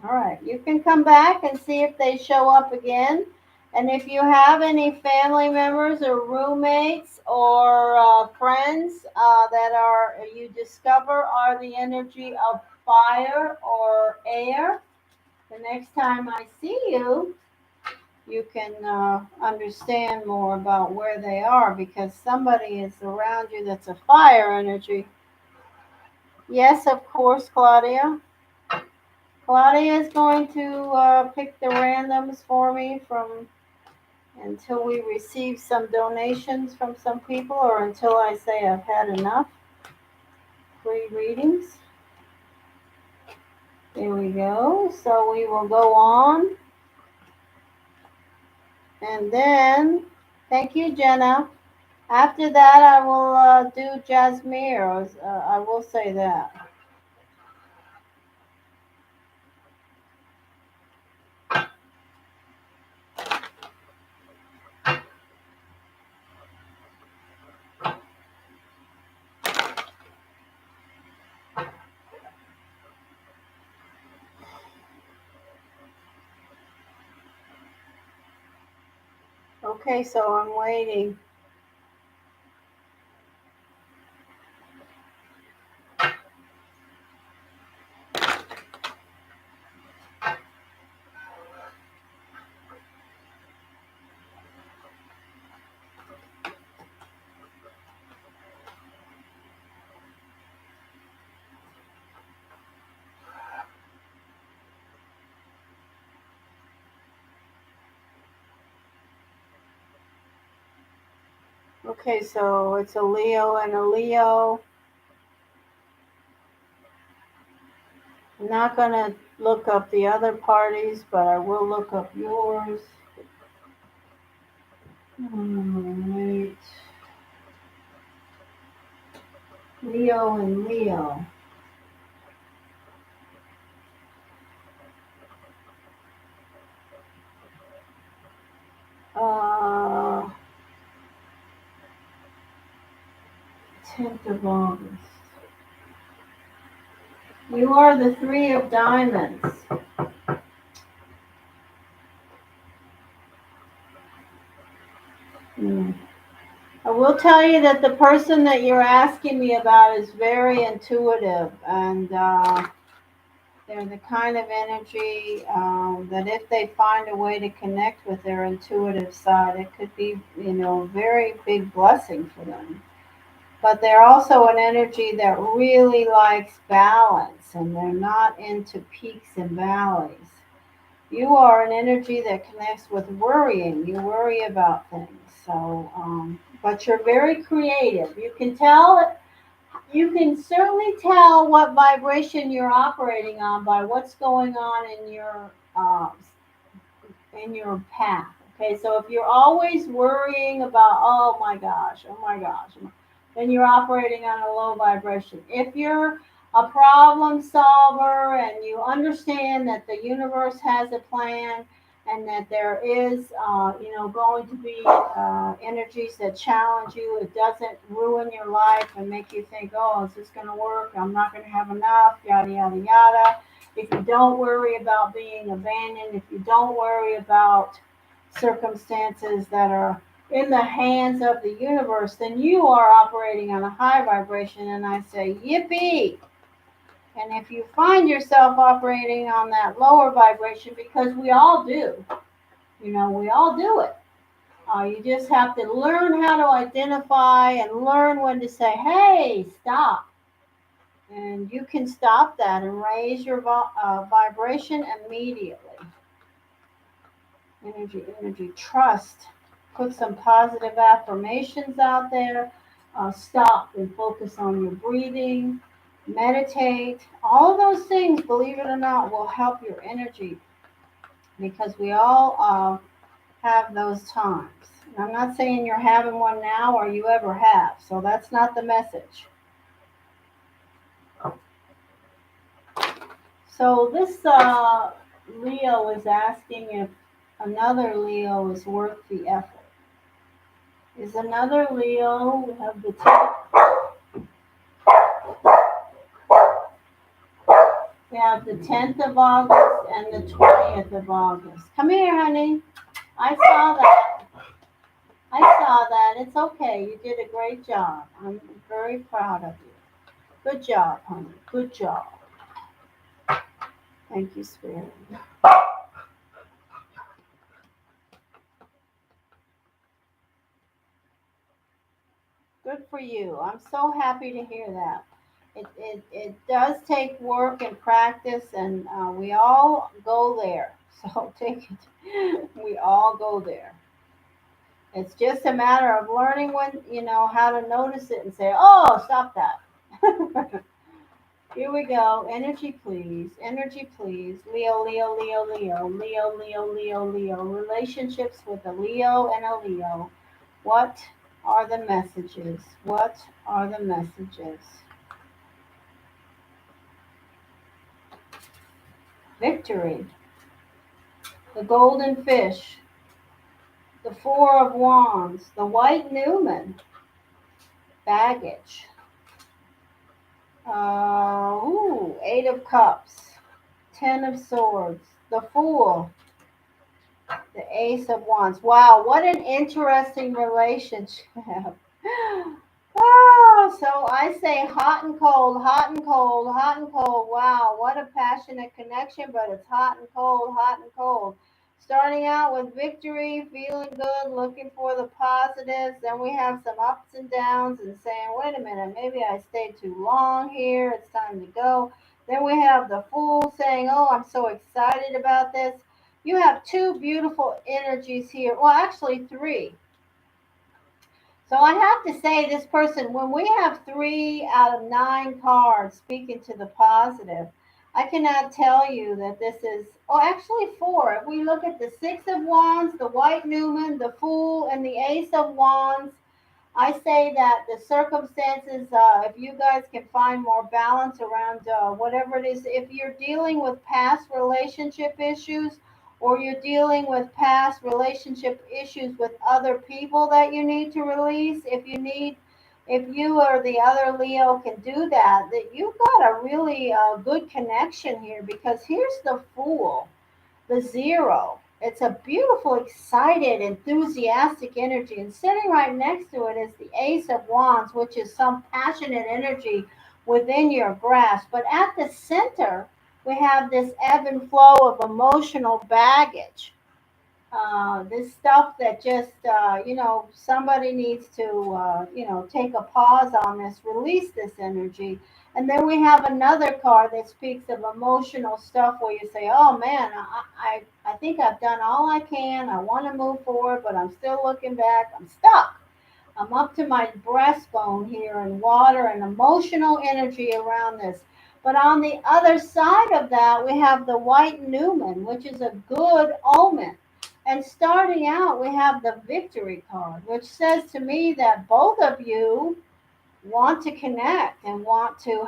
[SPEAKER 1] All right, you can come back and see if they show up again. And if you have any family members or roommates or friends that are you discover are the energy of fire or air, the next time I see you, you can understand more about where they are, because somebody is around you that's a fire energy. Yes, of course, Claudia. Claudia is going to pick the randoms for me from until we receive some donations from some people, or until I say I've had enough free readings. There we go. So we will go on. And then, thank you, Jenna. After that, I will do Jasmine. I will say that. Okay, so I'm waiting. Okay, so it's a Leo and a Leo. I'm not going to look up the other parties, but I will look up yours. Right. Leo and Leo. Uh, 10th of August. You are the Three of Diamonds. Hmm. I will tell you that the person that you're asking me about is very intuitive, and they're the kind of energy that if they find a way to connect with their intuitive side, it could be, a very big blessing for them. But they're also an energy that really likes balance, and they're not into peaks and valleys. You are an energy that connects with worrying. You worry about things. So, but you're very creative. You can certainly tell what vibration you're operating on by what's going on in your path. Okay, so if you're always worrying about, oh my gosh, then you're operating on a low vibration. If you're a problem solver and you understand that the universe has a plan, and that there is, going to be energies that challenge you, it doesn't ruin your life and make you think, oh, is this going to work? I'm not going to have enough, yada, yada, yada. If you don't worry about being abandoned, if you don't worry about circumstances that are in the hands of the universe, then you are operating on a high vibration. And I say, yippee! And if you find yourself operating on that lower vibration, because we all do, we all do it. You just have to learn how to identify and learn when to say, hey, stop. And you can stop that and raise your vibration immediately. Energy, energy, trust. Put some positive affirmations out there. Stop and focus on your breathing. Meditate. All those things, believe it or not, will help your energy because we all have those times. And I'm not saying you're having one now or you ever have, so that's not the message. So this Leo is asking if another Leo is worth the effort. Is another Leo, we have the 10th of August and the 20th of August. Come here, honey. I saw that. I saw that. It's okay. You did a great job. I'm very proud of you. Good job, honey. Good job. Thank you, Spirit. Good for you. I'm so happy to hear that. It does take work and practice, and we all go there. So take it. We all go there. It's just a matter of learning when, how to notice it and say, oh, stop that. Here we go. Energy, please. Energy, please. Leo, Leo, Leo, Leo. Leo, Leo, Leo, Leo. Relationships with a Leo and a Leo. What are the messages? What are the messages? Victory. The golden fish. The Four of Wands. The White Newman. Baggage. Eight of Cups. Ten of Swords. The Fool. The Ace of Wands. Wow, what an interesting relationship. So I say hot and cold, hot and cold, hot and cold. Wow, what a passionate connection, but it's hot and cold, hot and cold. Starting out with victory, feeling good, looking for the positives. Then we have some ups and downs and saying, wait a minute, maybe I stayed too long here. It's time to go. Then we have the Fool saying, oh, I'm so excited about this. You have two beautiful energies here. Well, actually, three. So I have to say, this person, when we have 3 out of 9 cards speaking to the positive, I cannot tell you that this is, oh, actually four. If we look at the Six of Wands, the White Newman, the Fool, and the Ace of Wands, I say that the circumstances, if you guys can find more balance around whatever it is, if you're dealing with past relationship issues or you're dealing with past relationship issues with other people that you need to release, if you or the other Leo can do that, that you've got a really good connection here because here's the Fool, the Zero. It's a beautiful, excited, enthusiastic energy. And sitting right next to it is the Ace of Wands, which is some passionate energy within your grasp. But at the center, we have this ebb and flow of emotional baggage. This stuff that just, somebody needs to, take a pause on this, release this energy. And then we have another card that speaks of emotional stuff where you say, oh man, I think I've done all I can. I want to move forward, but I'm still looking back. I'm stuck. I'm up to my breastbone here in water and emotional energy around this. But on the other side of that, we have the White Newman, which is a good omen. And starting out, we have the Victory card, which says to me that both of you want to connect and want to,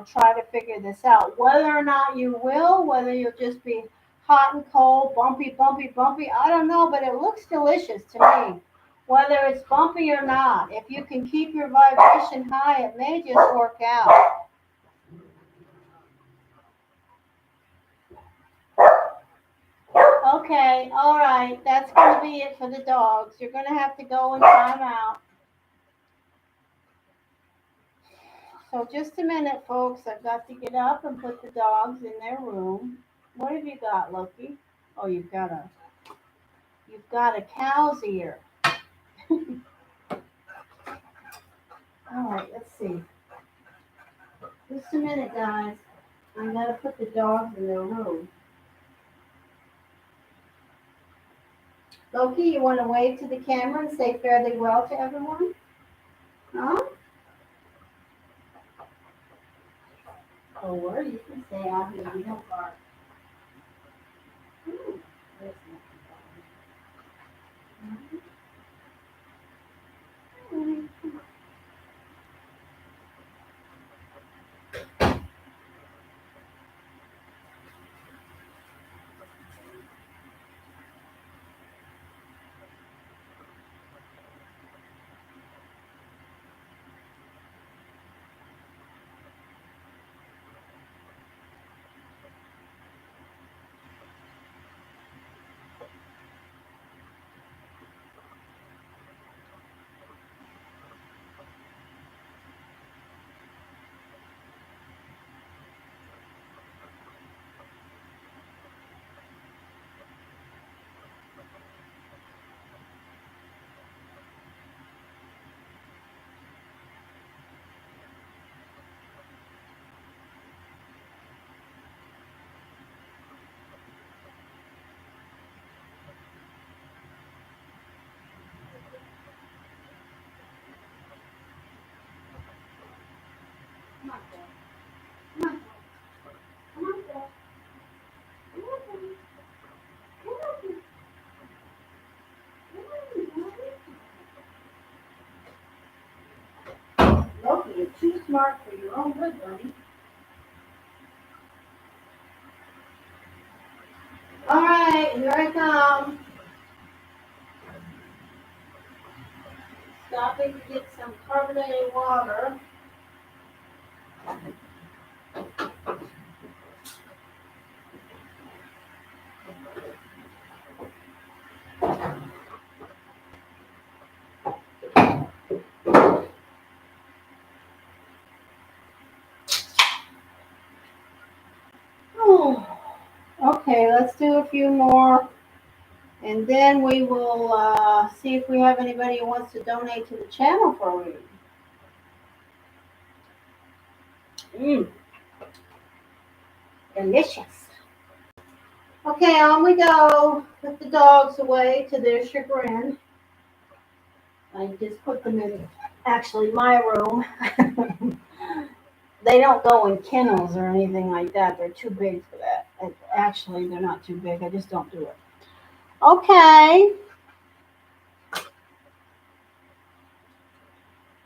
[SPEAKER 1] try to figure this out. Whether or not you will, whether you'll just be hot and cold, bumpy, bumpy, bumpy, I don't know, but it looks delicious to me. Whether it's bumpy or not, if you can keep your vibration high, it may just work out. Okay, all right, that's going to be it for the dogs. You're going to have to go and time out. So just a minute, folks. I've got to get up and put the dogs in their room. What have you got, Loki? Oh, you've got a You've got a cow's ear. All right, let's see. Just a minute, guys. I gotta put the dogs in their room. Loki, you want to wave to the camera and say fairly well to everyone? Huh? Or you can say out here, we don't bark. Ooh, there's nothing. Come on, Phil. Come on, Phil. Come on, Phil. Come on, Phil. Come on, Phil. Loki, you're too smart for your own good, buddy. All right, here I come. Stopping to get some carbonated water. Oh, okay, let's do a few more. And then we will see if we have anybody who wants to donate to the channel for a reading. Delicious. Okay, on we go. Put the dogs away to their chagrin. I just put them in, actually, my room. They don't go in kennels or anything like that. They're too big for that. Actually, they're not too big. I just don't do it. Okay.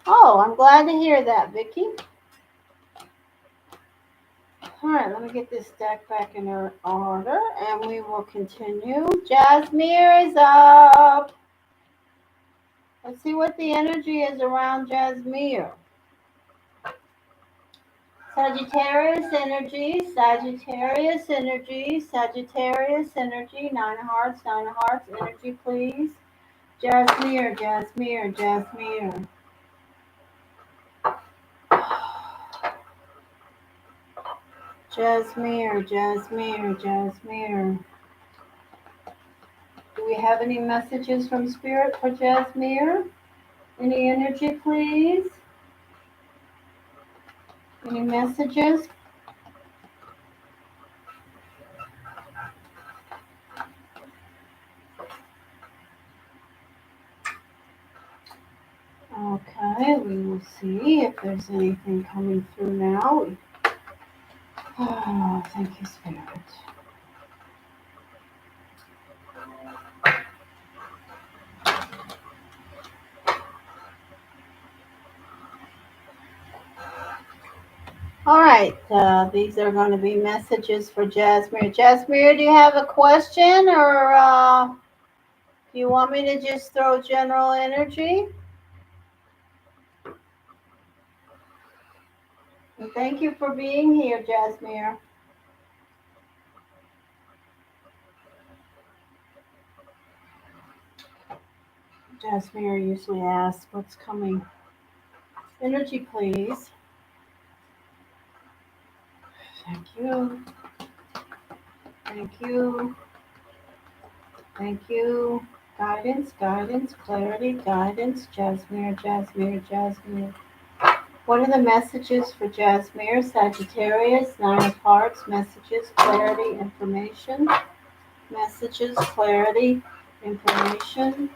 [SPEAKER 1] Oh, I'm glad to hear that, Vicky. All right, let me get this deck back in order, and we will continue. Jasmine is up. Let's see what the energy is around Jasmine. Sagittarius energy, Sagittarius energy, Sagittarius energy. 9 of hearts energy, please. Jasmine, Jasmine, Jasmine. Jasmine, Jasmine, Jasmine. Do we have any messages from Spirit for Jasmine? Any energy, please? Any messages? Okay, we will see if there's anything coming through now. Oh, thank you, Spirit. All right, these are going to be messages for Jasmine. Jasmine, do you have a question, or do you want me to just throw general energy? And thank you for being here, Jasmine. Jasmine usually asks what's coming. Energy, please. Thank you. Thank you. Thank you. Guidance, guidance, clarity, guidance. Jasmine, Jasmine, Jasmine. What are the messages for Jasmine? Sagittarius, Nine of Hearts. Messages, clarity, information. Messages, clarity, information.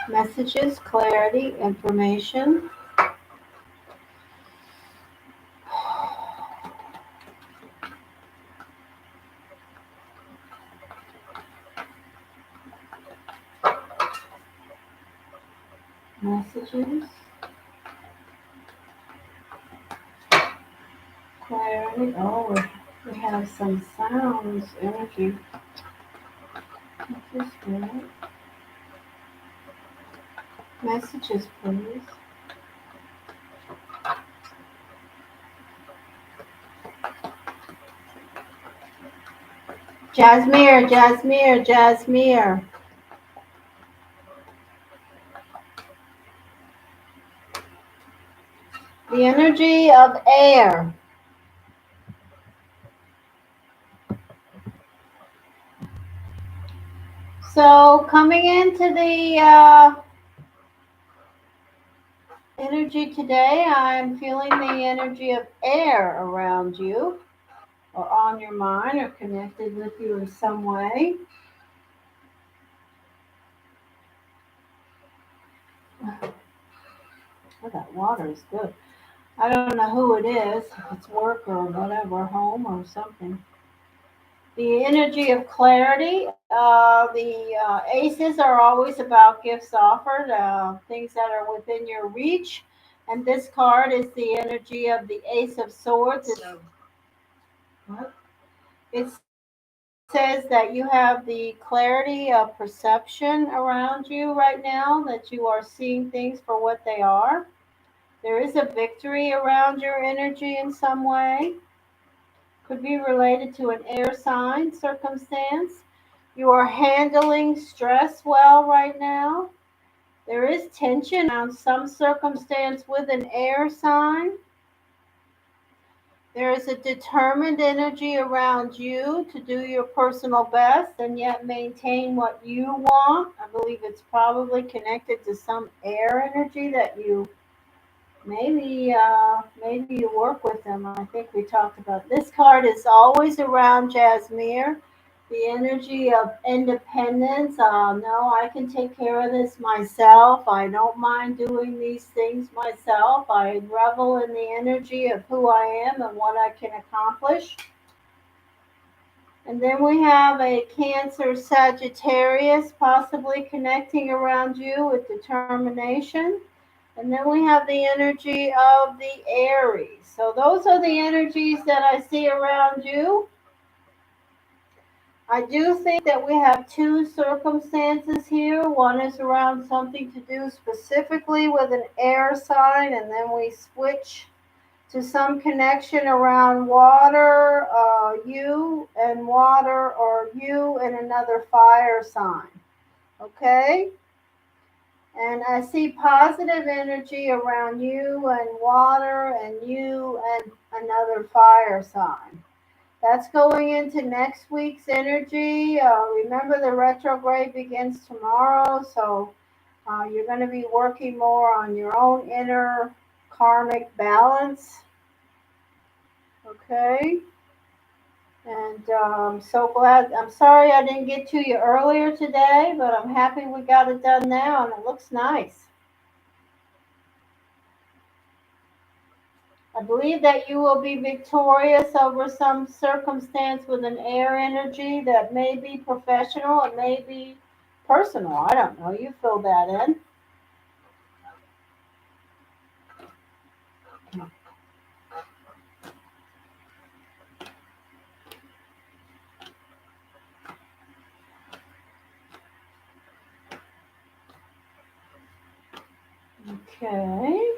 [SPEAKER 1] Messages, clarity, information. Messages, clarity. Oh, we have some sounds, energy. Messages, spirit. Messages, please. Jasmine, Jasmine, Jasmine. The energy of air. So coming into the energy today, I'm feeling the energy of air around you, or on your mind, or connected with you in some way. Oh, that water is good. I don't know who it is, if it's work or whatever, home or something. The energy of clarity. The aces are always about gifts offered, things that are within your reach. And this card is the energy of the Ace of Swords. What? It says that you have the clarity of perception around you right now, that you are seeing things for what they are. There is a victory around your energy in some way. Could be related to an air sign circumstance. You are handling stress well right now. There is tension around some circumstance with an air sign. There is a determined energy around you to do your personal best and yet maintain what you want. I believe it's probably connected to some air energy that you maybe you work with them. I think we talked about this card is always around Jasmine. The energy of independence. No, I can take care of this myself. I don't mind doing these things myself. I revel in the energy of who I am and what I can accomplish. And then we have a Cancer Sagittarius possibly connecting around you with determination. And then we have the energy of the Aries. So those are the energies that I see around you. I do think that we have two circumstances here. One is around something to do specifically with an air sign, and then we switch to some connection around water, you and water, or you and another fire sign. Okay? And I see positive energy around you and water and you and another fire sign. That's going into next week's energy. Remember, the retrograde begins tomorrow, so you're going to be working more on your own inner karmic balance. Okay? And I'm so glad. I'm sorry I didn't get to you earlier today, but I'm happy we got it done now, and it looks nice. I believe that you will be victorious over some circumstance with an air energy that may be professional, it may be personal. I don't know. You fill that in. Okay.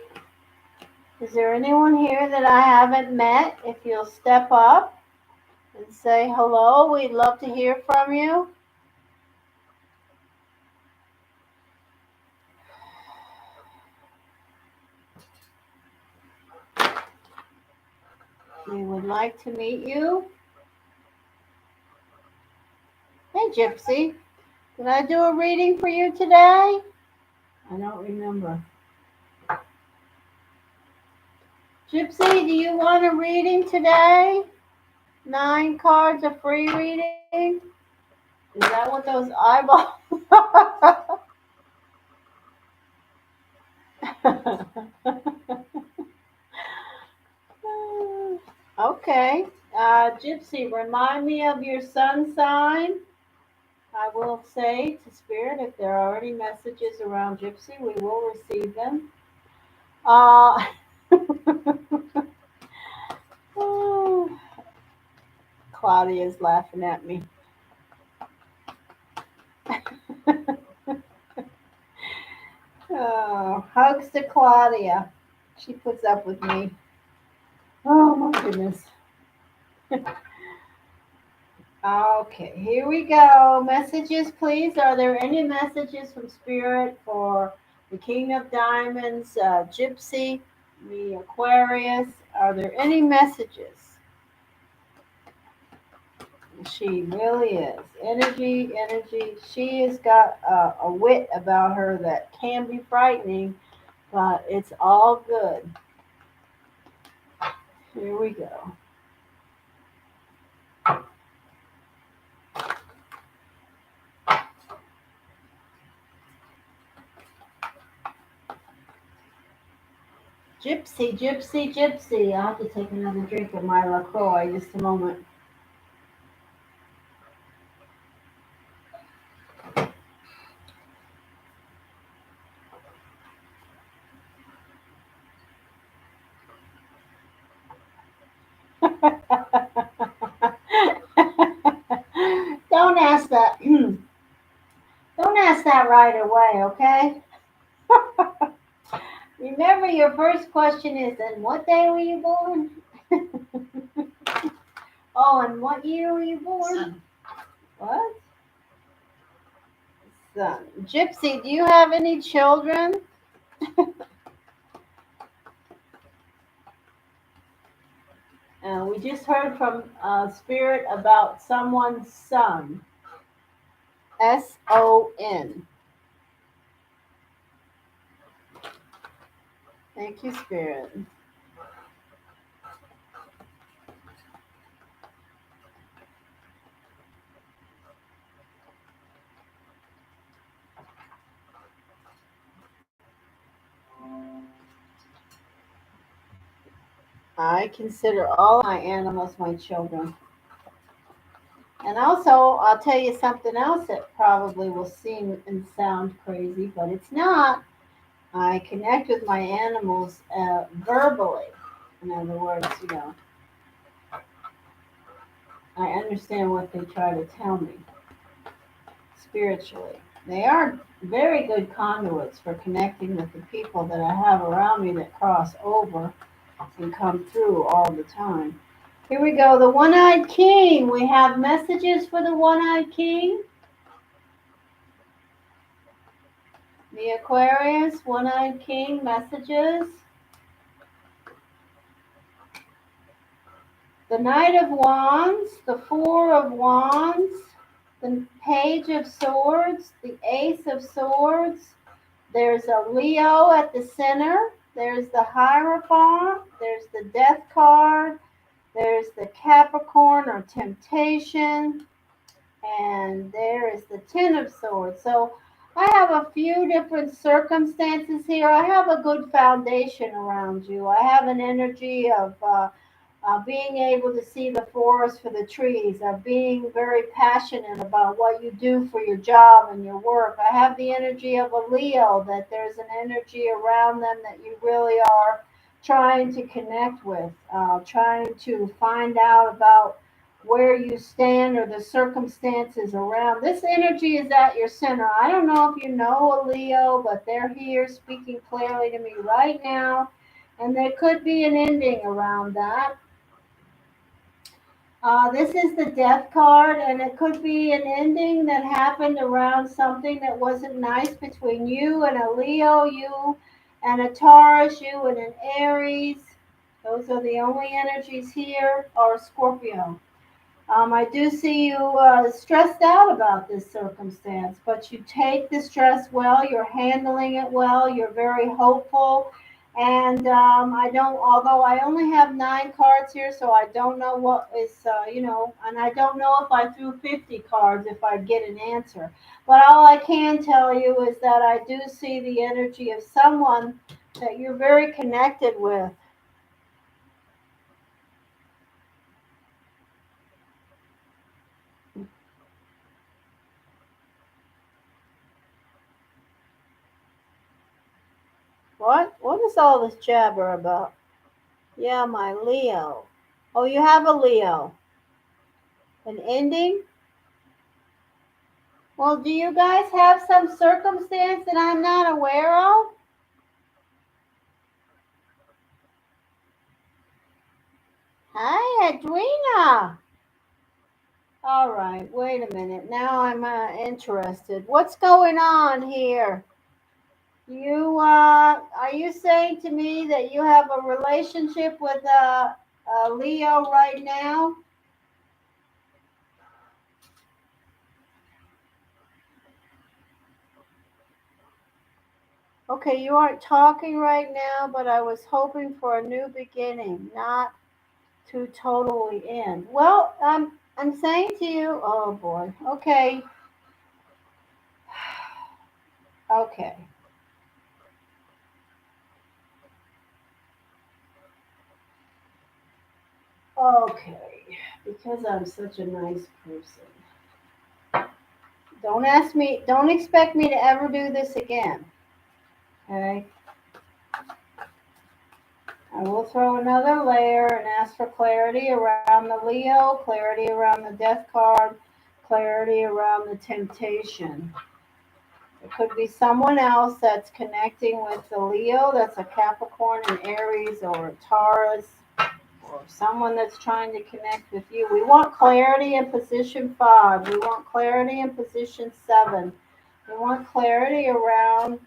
[SPEAKER 1] Is there anyone here that I haven't met? If you'll step up and say hello, we'd love to hear from you. We would like to meet you. Gypsy. Did I do a reading for you today? I don't remember. Gypsy, do you want a reading today? 9 cards, a free reading? Is that what those eyeballs are? Okay. Gypsy, remind me of your sun sign. I will say to Spirit, if there are any messages around Gypsy, we will receive them. Claudia's laughing at me. Oh, hugs to Claudia. She puts up with me. Oh my goodness. Okay, here we go. Messages, please. Are there any messages from Spirit for the King of Diamonds, Gypsy, the Aquarius? Are there any messages? She really is. Energy, energy. She has got a wit about her that can be frightening, but it's all good. Here we go. Gypsy, Gypsy, Gypsy. I'll have to take another drink of my LaCroix just a moment. Don't ask that. Don't ask that right away, okay? Remember, your first question is, and what day were you born? Oh, and what year were you born?
[SPEAKER 2] Sun.
[SPEAKER 1] What? Son. Gypsy, do you have any children? We just heard from Spirit about someone's son. S-O-N. Thank you, Spirit. I consider all my animals my children. And also, I'll tell you something else that probably will seem and sound crazy, but it's not. I connect with my animals verbally. In other words, I understand what they try to tell me spiritually. They are very good conduits for connecting with the people that I have around me that cross over and come through all the time. Here we go, the One-Eyed King. We have messages for the One-Eyed King. The Aquarius, One-Eyed King, messages. The Knight of Wands, the Four of Wands, the Page of Swords, the Ace of Swords. There's a Leo at the center. There's the Hierophant. There's the Death card. There's the Capricorn or Temptation. And there is the Ten of Swords. So I have a few different circumstances here. I have a good foundation around you. I have an energy of being able to see the forest for the trees, of being very passionate about what you do for your job and your work. I have the energy of a Leo, that there's an energy around them that you really are trying to connect with, trying to find out about where you stand or the circumstances around. This energy is at your center. I don't know if you know a Leo, but they're here speaking clearly to me right now. And there could be an ending around that. This is the Death card, and it could be an ending that happened around something that wasn't nice between you and a Leo, you and a Taurus, you and an Aries. Those are the only energies here, or Scorpio. I do see you stressed out about this circumstance, but you take the stress well, you're handling it well, you're very hopeful. And I don't, although I only have 9 cards here, so I don't know what is, and I don't know if I threw 50 cards if I get an answer. But all I can tell you is that I do see the energy of someone that you're very connected with. What is all this jabber about? Yeah, my Leo. Oh, you have a Leo. An ending? Well, do you guys have some circumstance that I'm not aware of? Hi, Edwina. All right, wait a minute. Now I'm interested. What's going on here? You are you saying to me that you have a relationship with Leo right now? Okay, you aren't talking right now, but I was hoping for a new beginning, not to totally end. Well, I'm saying to you, oh boy. Okay. Okay. Okay. Because I'm such a nice person. Don't expect me to ever do this again. Okay? I will throw another layer and ask for clarity around the Leo, clarity around the Death card, clarity around the Temptation. It could be someone else that's connecting with the Leo, that's a Capricorn, an Aries, or a Taurus, or someone that's trying to connect with you. We want clarity in position 5. We want clarity in position 7. We want clarity around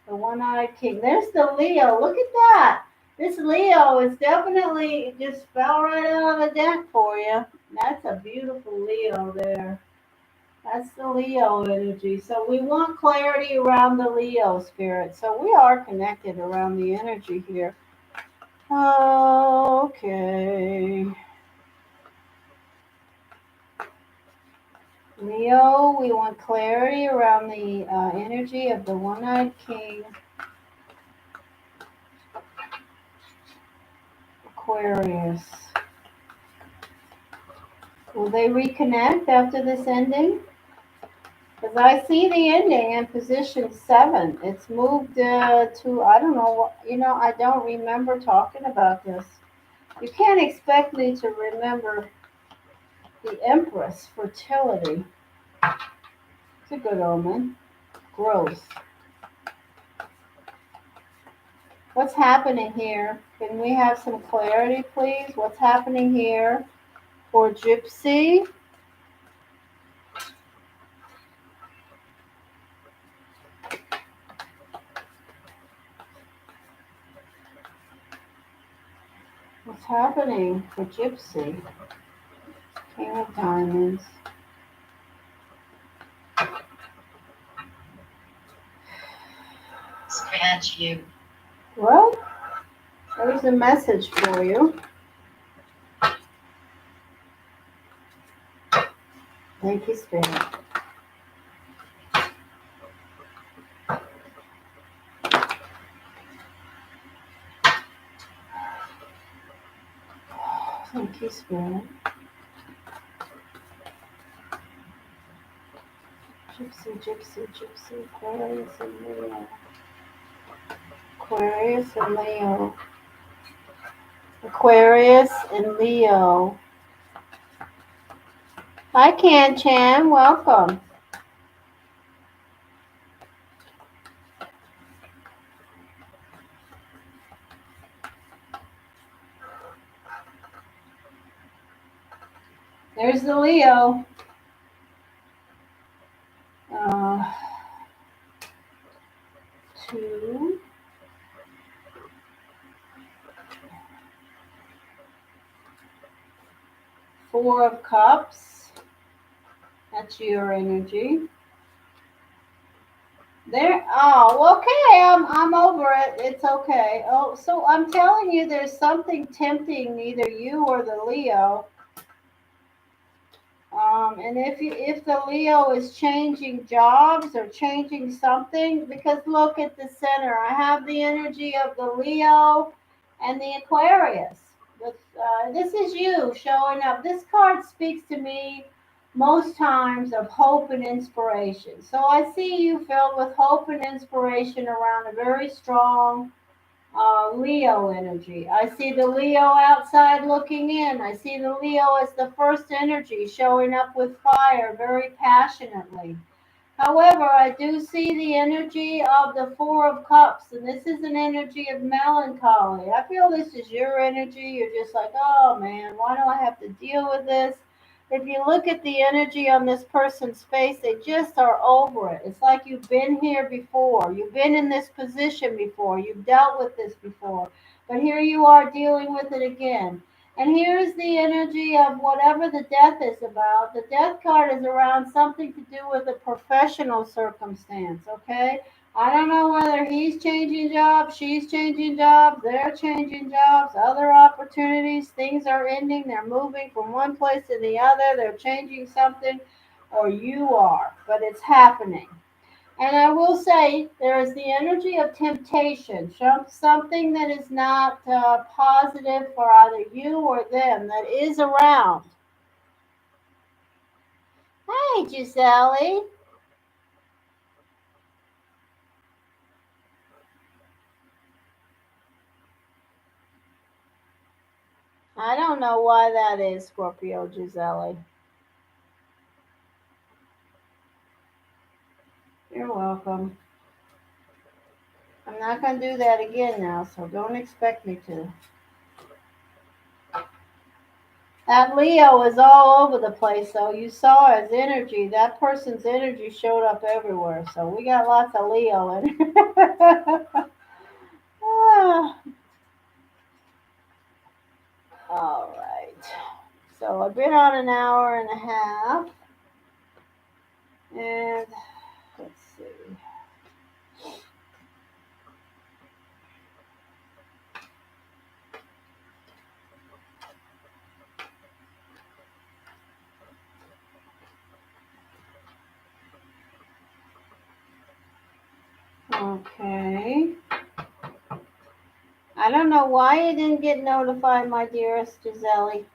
[SPEAKER 1] the one-eyed king. There's the Leo. Look at that. This Leo is definitely just fell right out of the deck for you. That's a beautiful Leo there. That's the Leo energy. So we want clarity around the Leo spirit. So we are connected around the energy here. Okay. Leo, we want clarity around the energy of the one-eyed king. Aquarius. Will they reconnect after this ending? Because I see the ending in position 7. It's moved to, I don't know, I don't remember talking about this. You can't expect me to remember the Empress, fertility. It's a good omen. Growth. What's happening here? Can we have some clarity, please? What's happening here for Gypsy? What's happening for Gypsy? King of Diamonds.
[SPEAKER 2] Scratch you.
[SPEAKER 1] Well, there's a message for you. Thank you, Spirit. Thank you, Spirit. Gypsy, Gypsy, Gypsy, Aquarius and Leo. Aquarius and Leo. Aquarius and Leo. Hi, Can Chan. Welcome. There's the Leo. Uh, 2. Four of Cups. That's your energy. There. Oh, okay. I'm over it. It's okay. Oh, so I'm telling you, there's something tempting either you or the Leo. And if the Leo is changing jobs or changing something, because look at the center, I have the energy of the Leo and the Aquarius. This is you showing up. This card speaks to me most times of hope and inspiration. So I see you filled with hope and inspiration around a very strong Leo energy. I see the Leo outside looking in. I see the Leo as the first energy showing up with fire very passionately. However, I do see the energy of the Four of Cups, and this is an energy of melancholy. I feel this is your energy. You're just like, oh man, why do I have to deal with this? If you look at the energy on this person's face, they just are over it. It's like you've been here before. You've been in this position before. You've dealt with this before. But here you are dealing with it again. And here's the energy of whatever the death is about. The death card is around something to do with a professional circumstance, okay? I don't know whether he's changing jobs, she's changing jobs, they're changing jobs, other opportunities, things are ending, they're moving from one place to the other, they're changing something, or you are, but it's happening. And I will say there is the energy of temptation, something that is not positive for either you or them that is around. Hey, Gisele. I don't know why that is, Scorpio Gisele. You're welcome. I'm not going to do that again now, so don't expect me to. That Leo is all over the place, so you saw his energy. That person's energy showed up everywhere, so we got lots of Leo in it. Ah, all right. So I've been on an hour and a half, and let's see. Okay. I don't know why you didn't get notified, my dearest Gisele.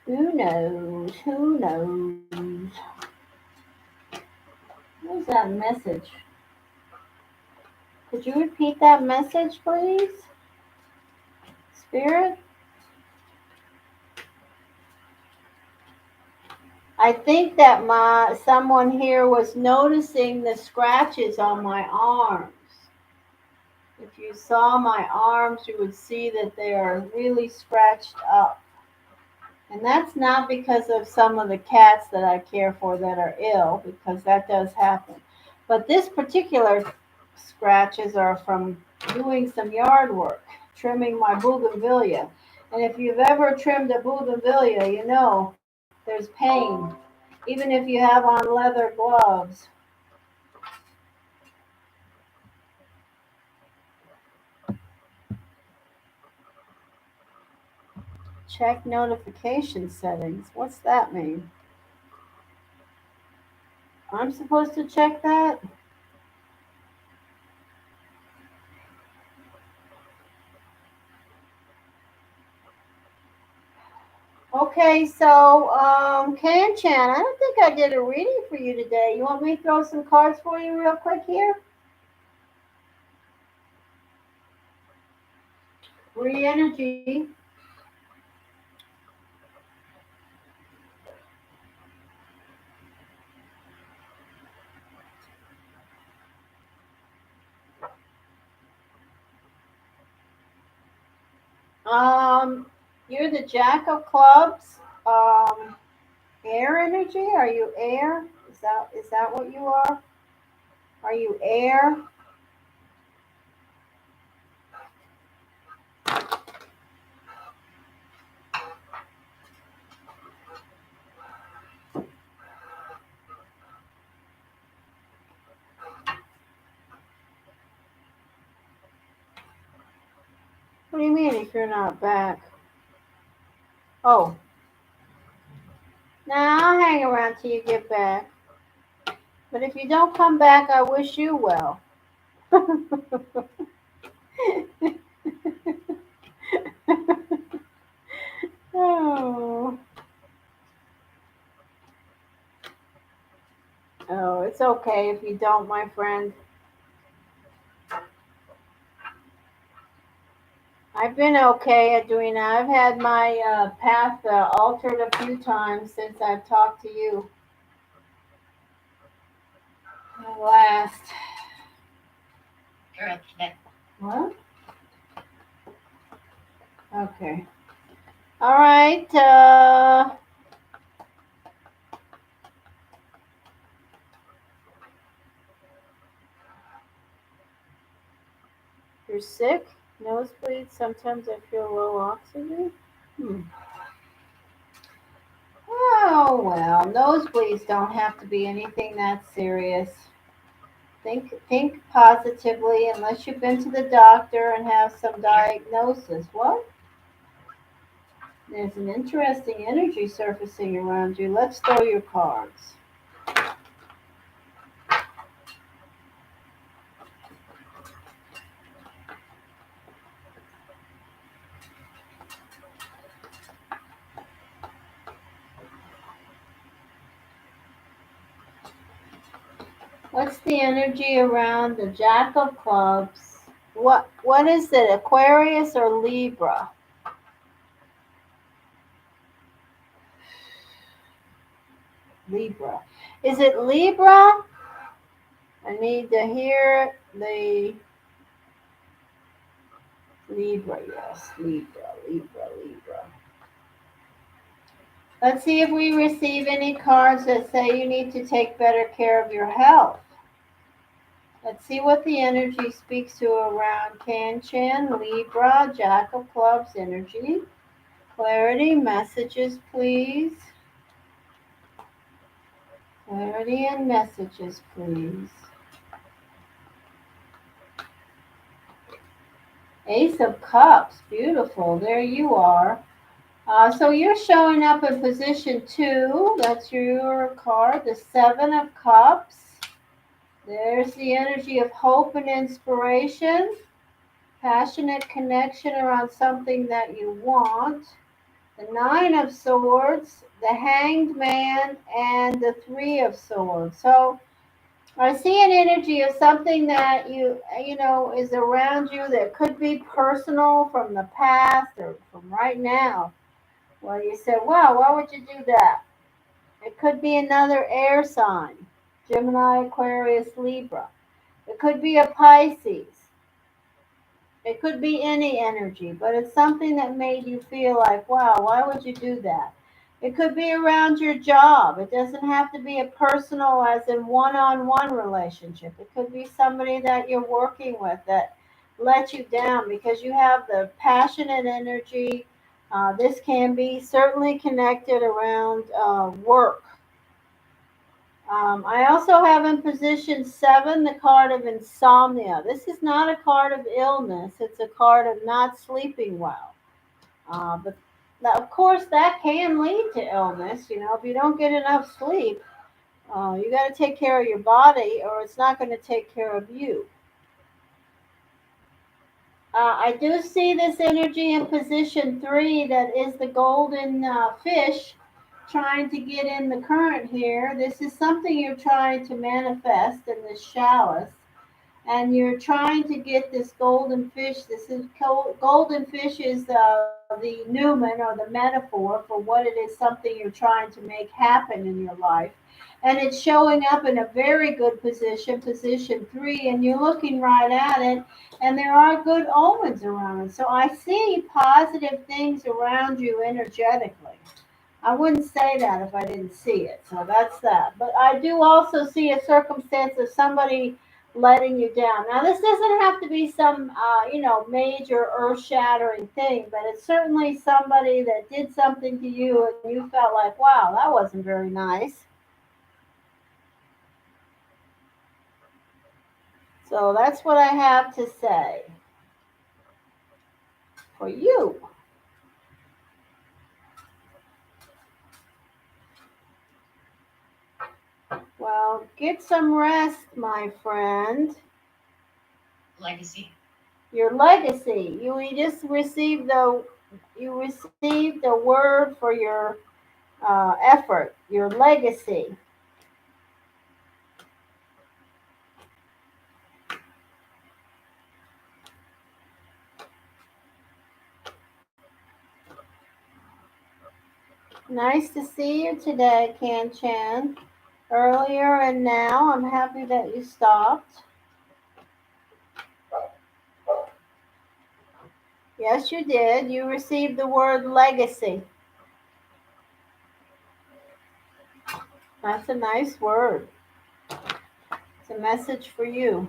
[SPEAKER 1] Who knows? Who knows? What is that message? Could you repeat that message, please? Spirit? I think that someone here was noticing the scratches on my arms. If you saw my arms, you would see that they are really scratched up. And that's not because of some of the cats that I care for that are ill, because that does happen. But this particular scratches are from doing some yard work, trimming my bougainvillea. And if you've ever trimmed a bougainvillea, you know there's pain, even if you have on leather gloves. Check notification settings. What's that mean? I'm supposed to check that? Okay, so Chan, I don't think I did a reading for you today. You want me to throw some cards for you real quick here? Free energy. You're the Jack of Clubs. Air energy. Are you air? Is that what you are? Are you air? What do you mean if you're not back? Oh, now I'll hang around till you get back. But if you don't come back, I wish you well. Oh, oh, it's okay if you don't, my friend. I've been okay, Edwina. I've had my path altered a few times since I've talked to you last. What? Okay. All right. You're sick? Nosebleed? Sometimes I feel low oxygen? Hmm. Oh, well, nosebleeds don't have to be anything that serious. Think positively unless you've been to the doctor and have some diagnosis. What? There's an interesting energy surfacing around you. Let's throw your cards. What's the energy around the Jack of Clubs? What is it? Aquarius or Libra? Libra. Is it Libra? I need to hear the Libra. Yes, Libra, Libra, Libra. Let's see if we receive any cards that say you need to take better care of your health. Let's see what the energy speaks to around Canchan, Libra, Jack of Clubs energy. Clarity, messages, please. Clarity and messages, please. Ace of Cups, beautiful. There you are. So you're showing up in position 2. That's your card, the Seven of Cups. There's the energy of hope and inspiration. Passionate connection around something that you want. The Nine of Swords, the Hanged Man, and the Three of Swords. So I see an energy of something that you know is around you that could be personal from the past or from right now. Well, you said, wow, why would you do that? It could be another air sign, Gemini, Aquarius, Libra. It could be a Pisces. It could be any energy, but it's something that made you feel like, wow, why would you do that? It could be around your job. It doesn't have to be a personal, as in one on one relationship. It could be somebody that you're working with that let you down because you have the passionate energy. This can be certainly connected around work. I also have in position 7 the card of insomnia. This is not a card of illness, it's a card of not sleeping well. But of course, that can lead to illness. You know, if you don't get enough sleep, you got to take care of your body or it's not going to take care of you. I do see this energy in position 3 that is the golden fish trying to get in the current here. This is something you're trying to manifest in this chalice. And you're trying to get this golden fish. This is golden fish is the Newman or the metaphor for what it is something you're trying to make happen in your life. And it's showing up in a very good position, position 3, and you're looking right at it, and there are good omens around it. So I see positive things around you energetically. I wouldn't say that if I didn't see it. So that's that. But I do also see a circumstance of somebody letting you down. Now, this doesn't have to be some, major earth-shattering thing, but it's certainly somebody that did something to you and you felt like, wow, that wasn't very nice. So that's what I have to say. for you. Well, get some rest, my friend.
[SPEAKER 2] Legacy.
[SPEAKER 1] Your legacy. You just received the word for your effort. Your legacy. Nice to see you today, Kan Chan. Earlier and now, I'm happy that you stopped. Yes, you did. You received the word legacy. That's a nice word. It's a message for you.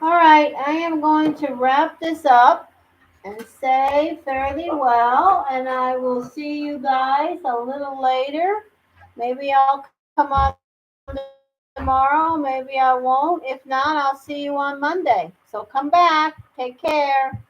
[SPEAKER 1] All right, I am going to wrap this up and say fairly well, and I will see you guys a little later. Maybe I'll come on tomorrow, maybe I won't. If not, I'll see you on Monday. So come back. Take care.